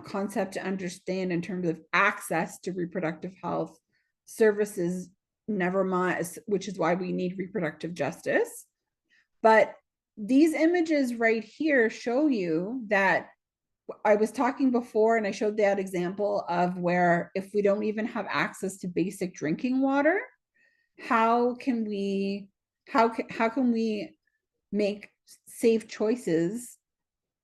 concept to understand in terms of access to reproductive health services, never mind, which is why we need reproductive justice. But these images right here show you that I was talking before, and I showed that example of where if we don't even have access to basic drinking water, how can we make safe choices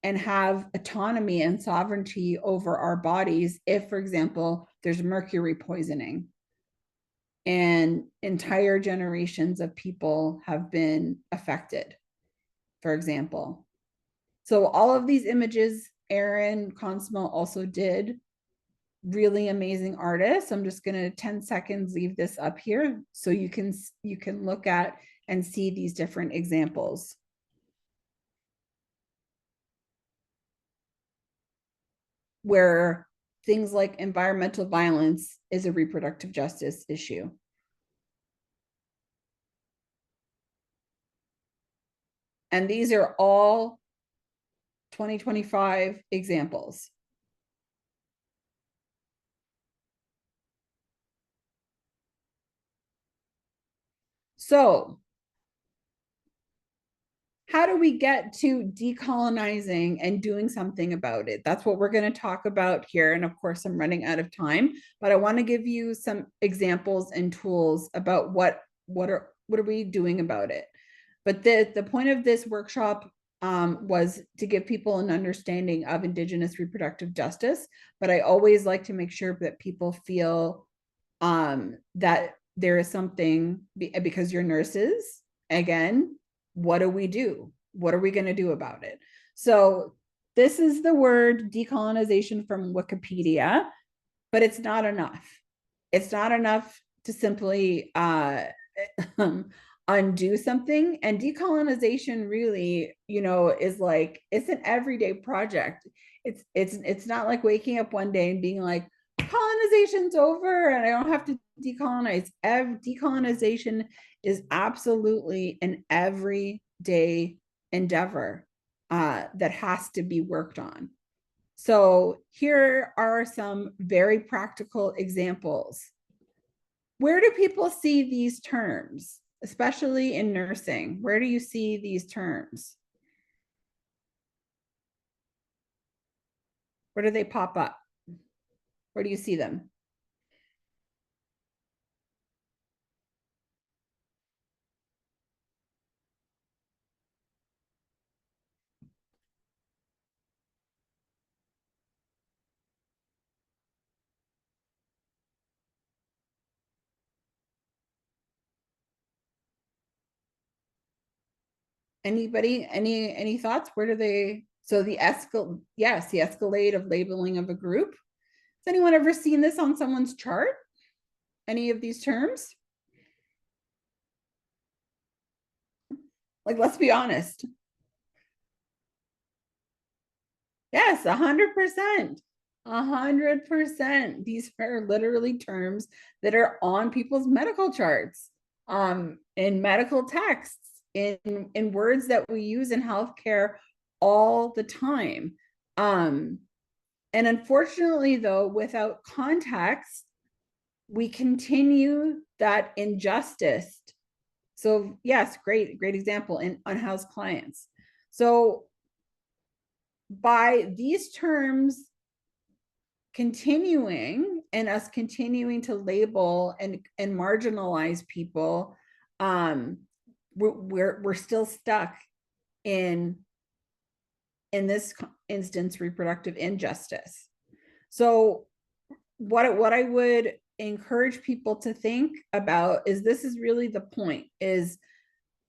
and have autonomy and sovereignty over our bodies if, for example, there's mercury poisoning and entire generations of people have been affected, for example. So all of these images, Aaron Consmo also did, really amazing artist. I'm just going to 10 seconds leave this up here so you can look at and see these different examples. Where things like environmental violence is a reproductive justice issue. And these are all 2025 examples. So how do we get to decolonizing and doing something about it? That's what we're going to talk about here. And of course, I'm running out of time, but I want to give you some examples and tools about what are we doing about it. But the point of this workshop was to give people an understanding of Indigenous reproductive justice. But I always like to make sure that people feel that there is something, because you're nurses, again, what do we do? What are we going to do about it? So this is the word decolonization from Wikipedia, but it's not enough. It's not enough to simply undo something. And decolonization really, is like, it's an everyday project. It's not like waking up one day and being like, colonization's over and I don't have to decolonize. Decolonization is absolutely an everyday endeavor that has to be worked on. So here are some very practical examples. Where do people see these terms, especially in nursing? Where do you see these terms? Where do they pop up? Where do you see them? Anybody, any thoughts? Where do they, so the yes, the escalate of labeling of a group. Has anyone ever seen this on someone's chart? Any of these terms? Like, let's be honest. Yes, 100%. 100%. These are literally terms that are on people's medical charts, in medical texts, in words that we use in healthcare all the time. And unfortunately, though, without context, we continue that injustice. So yes, great example in unhoused clients. So by these terms continuing and us continuing to label and marginalize people, we're still stuck in this instance, reproductive injustice. So what I would encourage people to think about is, this is really the point, is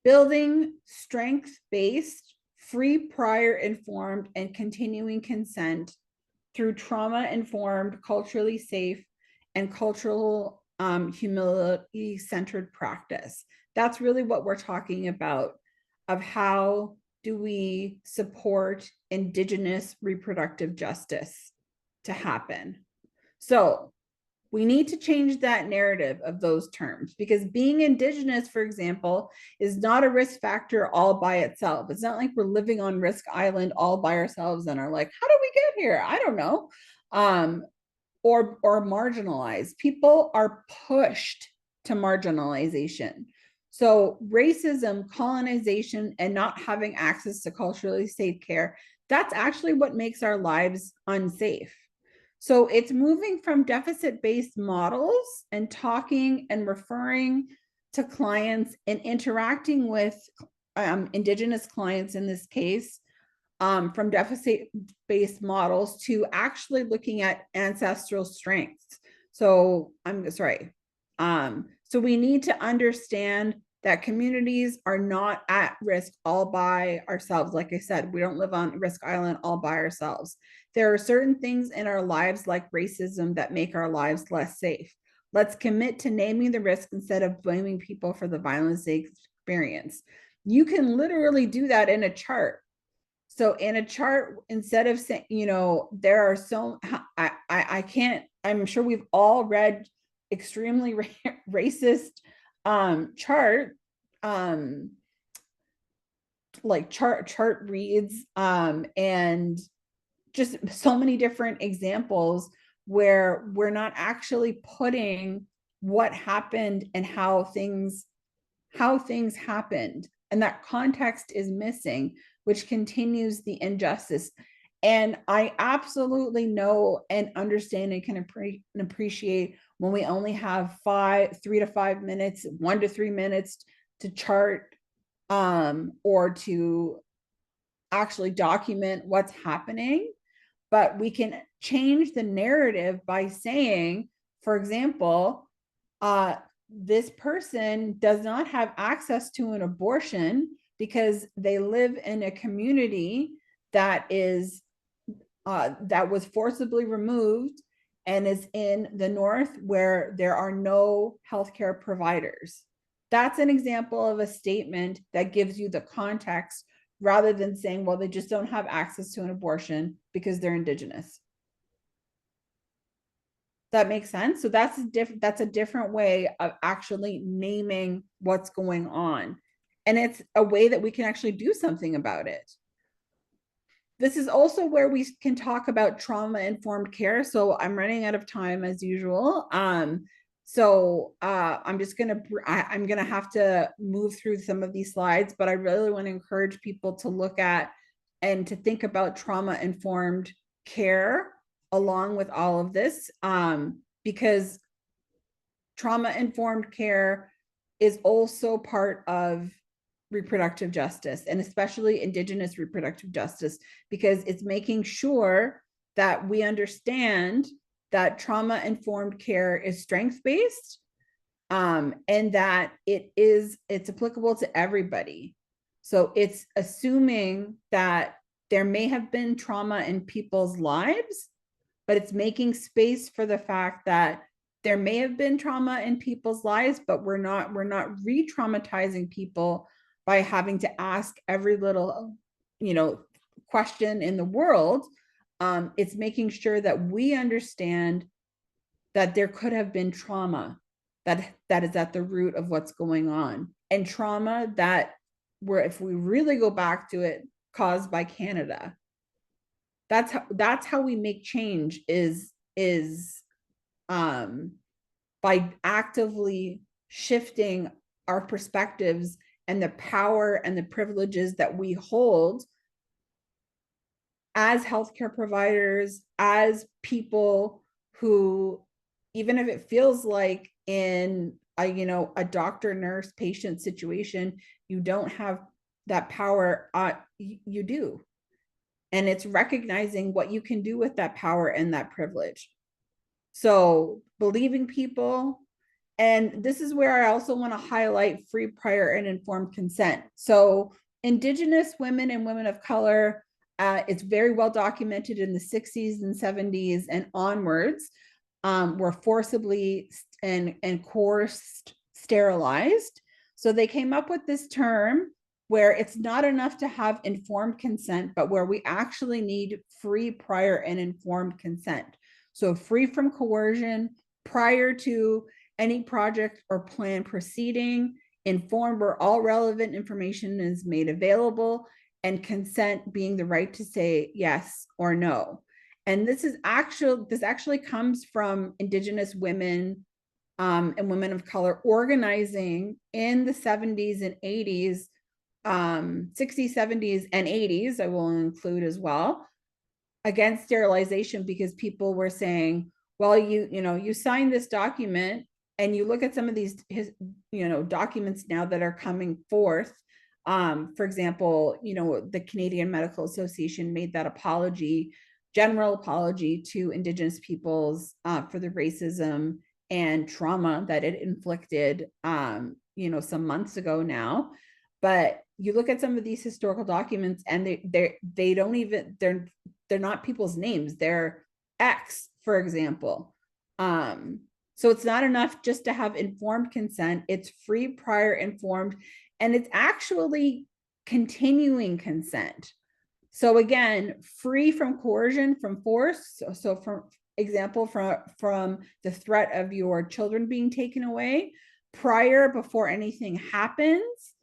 building strength-based, free, prior, informed, and continuing consent through trauma-informed, culturally safe, and cultural humility-centered practice. That's really what we're talking about, of how do we support Indigenous reproductive justice to happen. So we need to change that narrative of those terms, because being Indigenous, for example, is not a risk factor all by itself. It's not like we're living on Risk Island all by ourselves and are like, how did we get here? I don't know. Or marginalized. People are pushed to marginalization. So racism, colonization, and not having access to culturally safe care, that's actually what makes our lives unsafe. So it's moving from deficit-based models and talking and referring to clients and interacting with Indigenous clients in this case, from deficit-based models to actually looking at ancestral strengths. So I'm sorry. So we need to understand that communities are not at risk all by ourselves. Like I said, we don't live on Risk Island all by ourselves. There are certain things in our lives, like racism, that make our lives less safe. Let's commit to naming the risk instead of blaming people for the violence they experience. You can literally do that in a chart. So in a chart, instead of saying, there are so, I can't, I'm sure we've all read extremely racist chart, like chart reads, and just so many different examples where we're not actually putting what happened and how things happened, and that context is missing, which continues the injustice. And I absolutely know and understand and can appreciate when we only have 3 to 5 minutes, 1 to 3 minutes to chart, or to actually document what's happening. But we can change the narrative by saying, for example, this person does not have access to an abortion because they live in a community that is that was forcibly removed and is in the north where there are no healthcare providers. That's an example of a statement that gives you the context, rather than saying, well, they just don't have access to an abortion because they're Indigenous. That makes sense. So that's a different way of actually naming what's going on. And it's a way that we can actually do something about it. this is also where we can talk about trauma-informed care. So I'm running out of time as usual. I'm just I'm gonna have to move through some of these slides, but I really want to encourage people to look at and to think about trauma-informed care along with all of this, because trauma-informed care is also part of reproductive justice, and especially Indigenous reproductive justice, because it's making sure that we understand that trauma-informed care is strength-based, and that it's applicable to everybody. So it's assuming that there may have been trauma in people's lives, but it's making space for the fact that there may have been trauma in people's lives, but we're not re-traumatizing people by having to ask every little, question in the world. It's making sure that we understand that there could have been trauma that is at the root of what's going on, and trauma that, where if we really go back to it, caused by Canada. That's how we make change, is by actively shifting our perspectives and the power and the privileges that we hold as healthcare providers, as people who, even if it feels like in a doctor, nurse, patient situation, you don't have that power, you do. And it's recognizing what you can do with that power and that privilege. So believing people. And this is where I also want to highlight free, prior, and informed consent. So Indigenous women and women of color, it's very well documented in the 60s and 70s and onwards, were forcibly and coerced sterilized. So they came up with this term where it's not enough to have informed consent, but where we actually need free, prior, and informed consent. So free from coercion, prior to any project or plan proceeding, informed where all relevant information is made available, and consent being the right to say yes or no. And this actually comes from Indigenous women and women of color organizing in the 70s and 80s, 60s, 70s, and 80s, I will include as well, against sterilization, because people were saying, well, you signed this document, and you look at some of these documents now that are coming forth. For example, the Canadian Medical Association made that general apology to Indigenous peoples for the racism and trauma that it inflicted, some months ago now. But you look at some of these historical documents, and they don't even, they're not people's names. They're X, for example. So it's not enough just to have informed consent. It's free, prior, informed, and it's actually continuing consent. So again, free from coercion, from force. So for example, from the threat of your children being taken away, prior, before anything happens,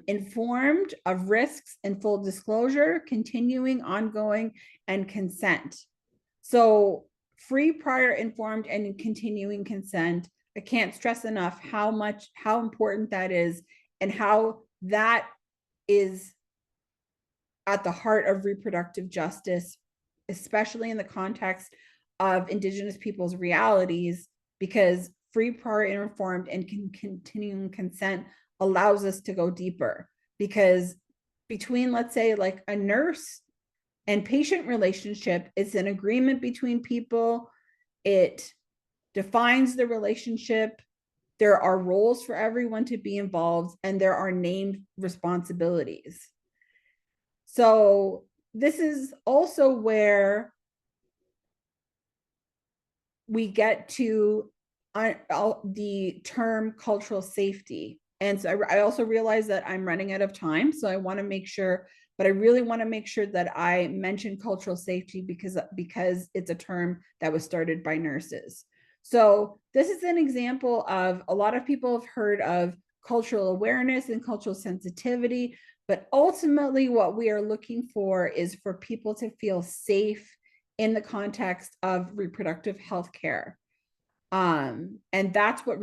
informed of risks and full disclosure, continuing, ongoing, and consent. So free, prior, informed, and continuing consent. I can't stress enough how important that is, and how that is at the heart of reproductive justice, especially in the context of Indigenous people's realities, because free, prior, informed, and continuing consent allows us to go deeper. Because between, let's say, like a nurse and patient relationship, it's an agreement between people. It defines the relationship. There are roles for everyone to be involved, and there are named responsibilities. So this is also where we get to the term cultural safety. And so I also realize that I'm running out of time. So I want to make sure, but I really want to make sure that I mention cultural safety, because it's a term that was started by nurses. So this is an example of, a lot of people have heard of cultural awareness and cultural sensitivity, But ultimately, what we are looking for is for people to feel safe in the context of reproductive health care. And that's what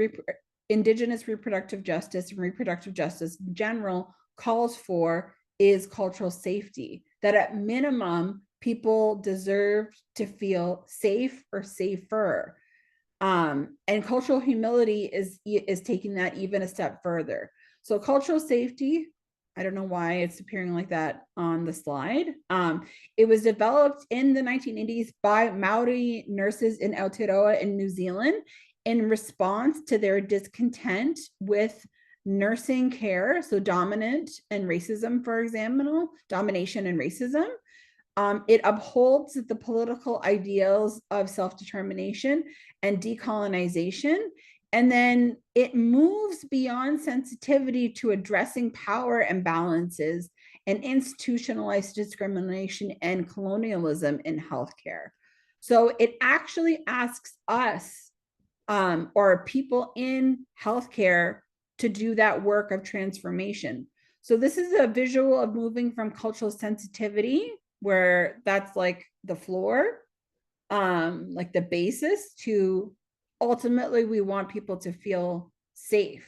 Indigenous reproductive justice and reproductive justice in general calls for, is cultural safety. That at minimum, people deserve to feel safe or safer. And cultural humility is taking that even a step further. So cultural safety, I don't know why it's appearing like that on the slide. It was developed in the 1980s by Maori nurses in Aotearoa in New Zealand in response to their discontent with nursing care, so dominant and racism, for example, domination and racism. It upholds the political ideals of self-determination and decolonization. And then it moves beyond sensitivity to addressing power imbalances and institutionalized discrimination and colonialism in healthcare. So it actually asks us, or people in healthcare, to do that work of transformation. So this is a visual of moving from cultural sensitivity, where that's like the floor, like the basis, to ultimately we want people to feel safe.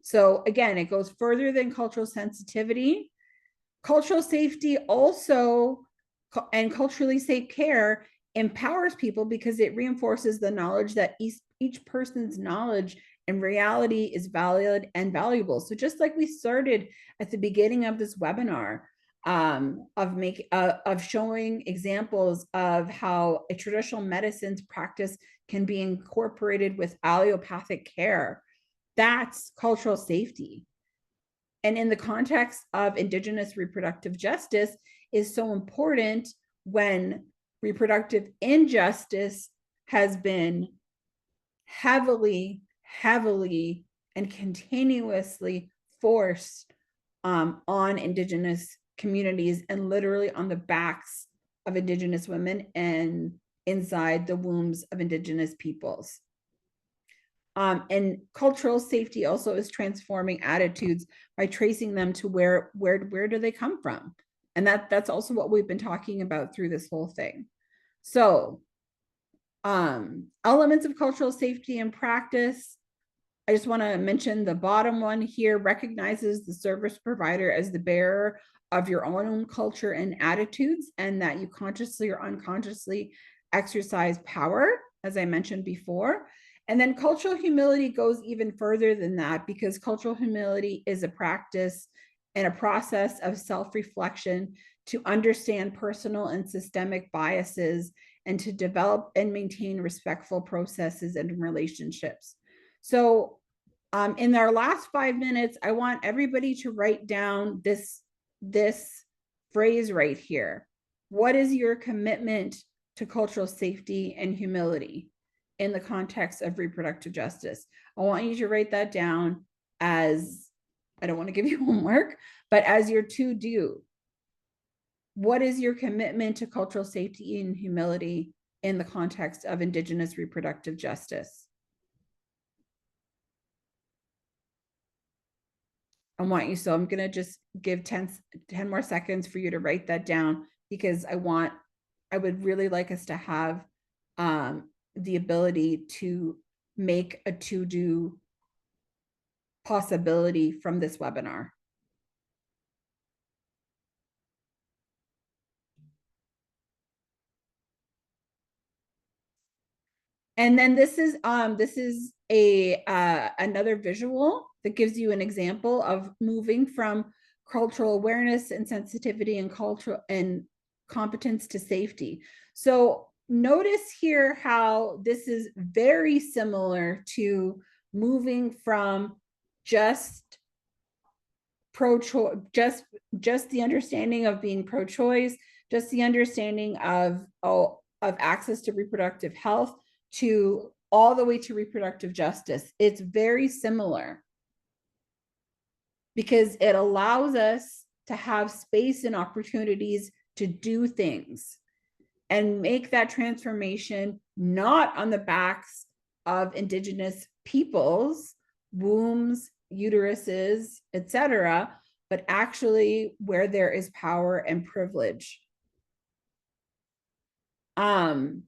So again, it goes further than cultural sensitivity. Cultural safety also, and culturally safe care, empowers people because it reinforces the knowledge that each person's knowledge and reality is valid and valuable. So just like we started at the beginning of this webinar, of showing examples of how a traditional medicine's practice can be incorporated with allopathic care, that's cultural safety. And in the context of Indigenous reproductive justice is so important when reproductive injustice has been heavily and continuously forced on Indigenous communities, and literally on the backs of Indigenous women and inside the wombs of Indigenous peoples. And cultural safety also is transforming attitudes by tracing them to where do they come from? And that's also what we've been talking about through this whole thing. So elements of cultural safety in practice, I just want to mention the bottom one here recognizes the service provider as the bearer of your own culture and attitudes, and that you consciously or unconsciously exercise power, as I mentioned before. And then cultural humility goes even further than that, because cultural humility is a practice and a process of self-reflection to understand personal and systemic biases and to develop and maintain respectful processes and relationships. So in our last 5 minutes, I want everybody to write down this phrase right here. What is your commitment to cultural safety and humility in the context of reproductive justice? I want you to write that down as, I don't want to give you homework, but as your to-do. What is your commitment to cultural safety and humility in the context of Indigenous reproductive justice? I want you, so I'm going to just give 10 more seconds for you to write that down, because I would really like us to have the ability to make a to-do possibility from this webinar. And then this is a another visual that gives you an example of moving from cultural awareness and sensitivity and cultural and competence to safety. So notice here how this is very similar to moving from just pro-choice, just the understanding of being pro-choice, just the understanding of access to reproductive health, to all the way to reproductive justice. It's very similar because it allows us to have space and opportunities to do things and make that transformation not on the backs of Indigenous peoples, wombs, uteruses, etc., but actually where there is power and privilege. And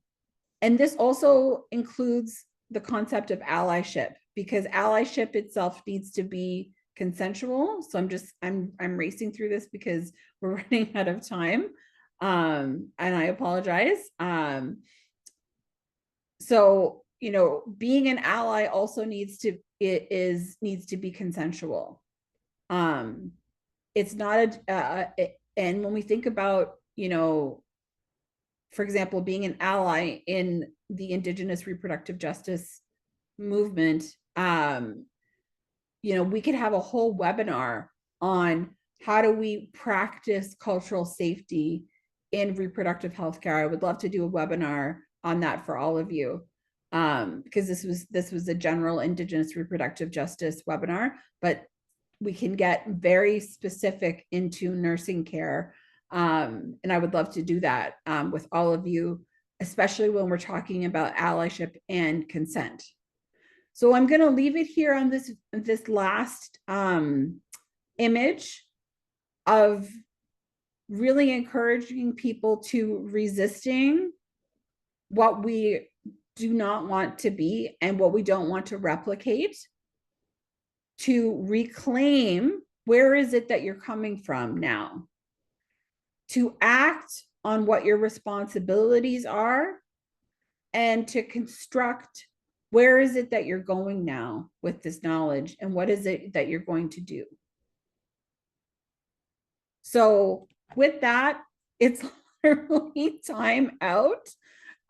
this also includes the concept of allyship, because allyship itself needs to be consensual. So I'm racing through this because we're running out of time. And I apologize. So, you know, being an ally also needs to be consensual. It's not and when we think about, you know, for example, being an ally in the Indigenous reproductive justice movement, you know, we could have a whole webinar on how do we practice cultural safety in reproductive healthcare. I would love to do a webinar on that for all of you, because this was a general Indigenous reproductive justice webinar, but we can get very specific into nursing care. And I would love to do that with all of you, especially when we're talking about allyship and consent. So I'm going to leave it here on this last image of really encouraging people to resisting what we do not want to be and what we don't want to replicate, to reclaim where is it that you're coming from now, to act on what your responsibilities are, and to construct where is it that you're going now with this knowledge, and what is it that you're going to do. So with that, it's literally time out.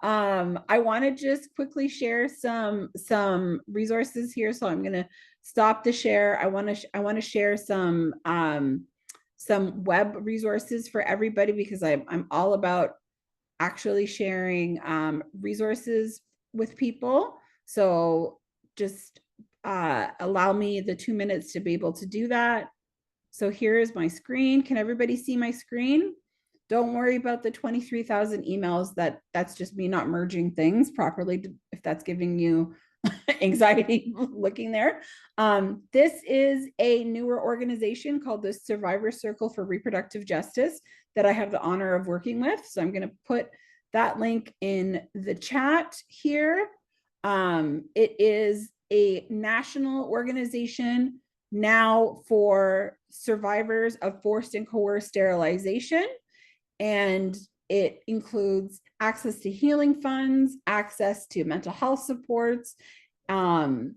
I want to just quickly share some resources here. So I'm going to stop the share. I want to share some web resources for everybody, because I'm all about actually sharing resources with people. So just allow me the 2 minutes to be able to do that. So here is my screen. Can everybody see my screen? Don't worry about the 23,000 emails. That's just me not merging things properly, if that's giving you anxiety looking there. This is a newer organization called the Survivor Circle for Reproductive Justice that I have the honor of working with. So I'm going to put that link in the chat here. It is a national organization now for survivors of forced and coerced sterilization. And it includes access to healing funds, access to mental health supports, an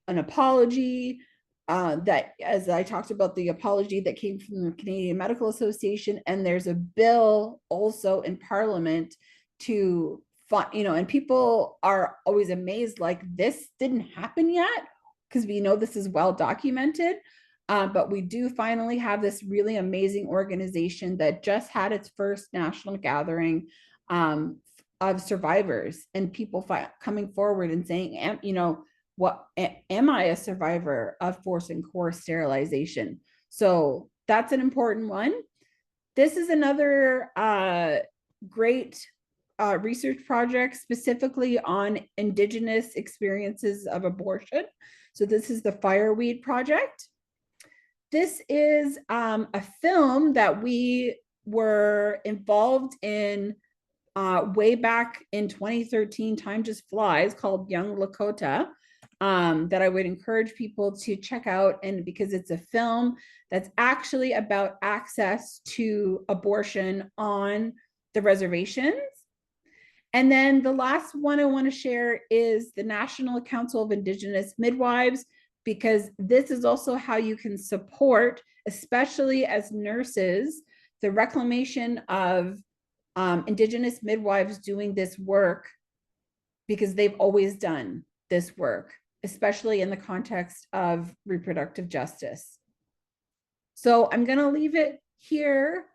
apology, that, as I talked about, the apology that came from the Canadian Medical Association, and there's a bill also in Parliament to fund, you know, and people are always amazed, like, this didn't happen yet, because we know this is well documented. But we do finally have this really amazing organization that just had its first national gathering of survivors, and people coming forward and saying, you know, what, am I a survivor of forced and coerced sterilization? So that's an important one. This is another great research project specifically on Indigenous experiences of abortion. So this is the Fireweed Project. This is a film that we were involved in way back in 2013, time just flies, called Young Lakota, that I would encourage people to check out. And because it's a film that's actually about access to abortion on the reservations. And then the last one I want to share is the National Council of Indigenous Midwives, because this is also how you can support, especially as nurses, the reclamation of Indigenous midwives doing this work, because they've always done this work, especially in the context of reproductive justice. So I'm going to leave it here.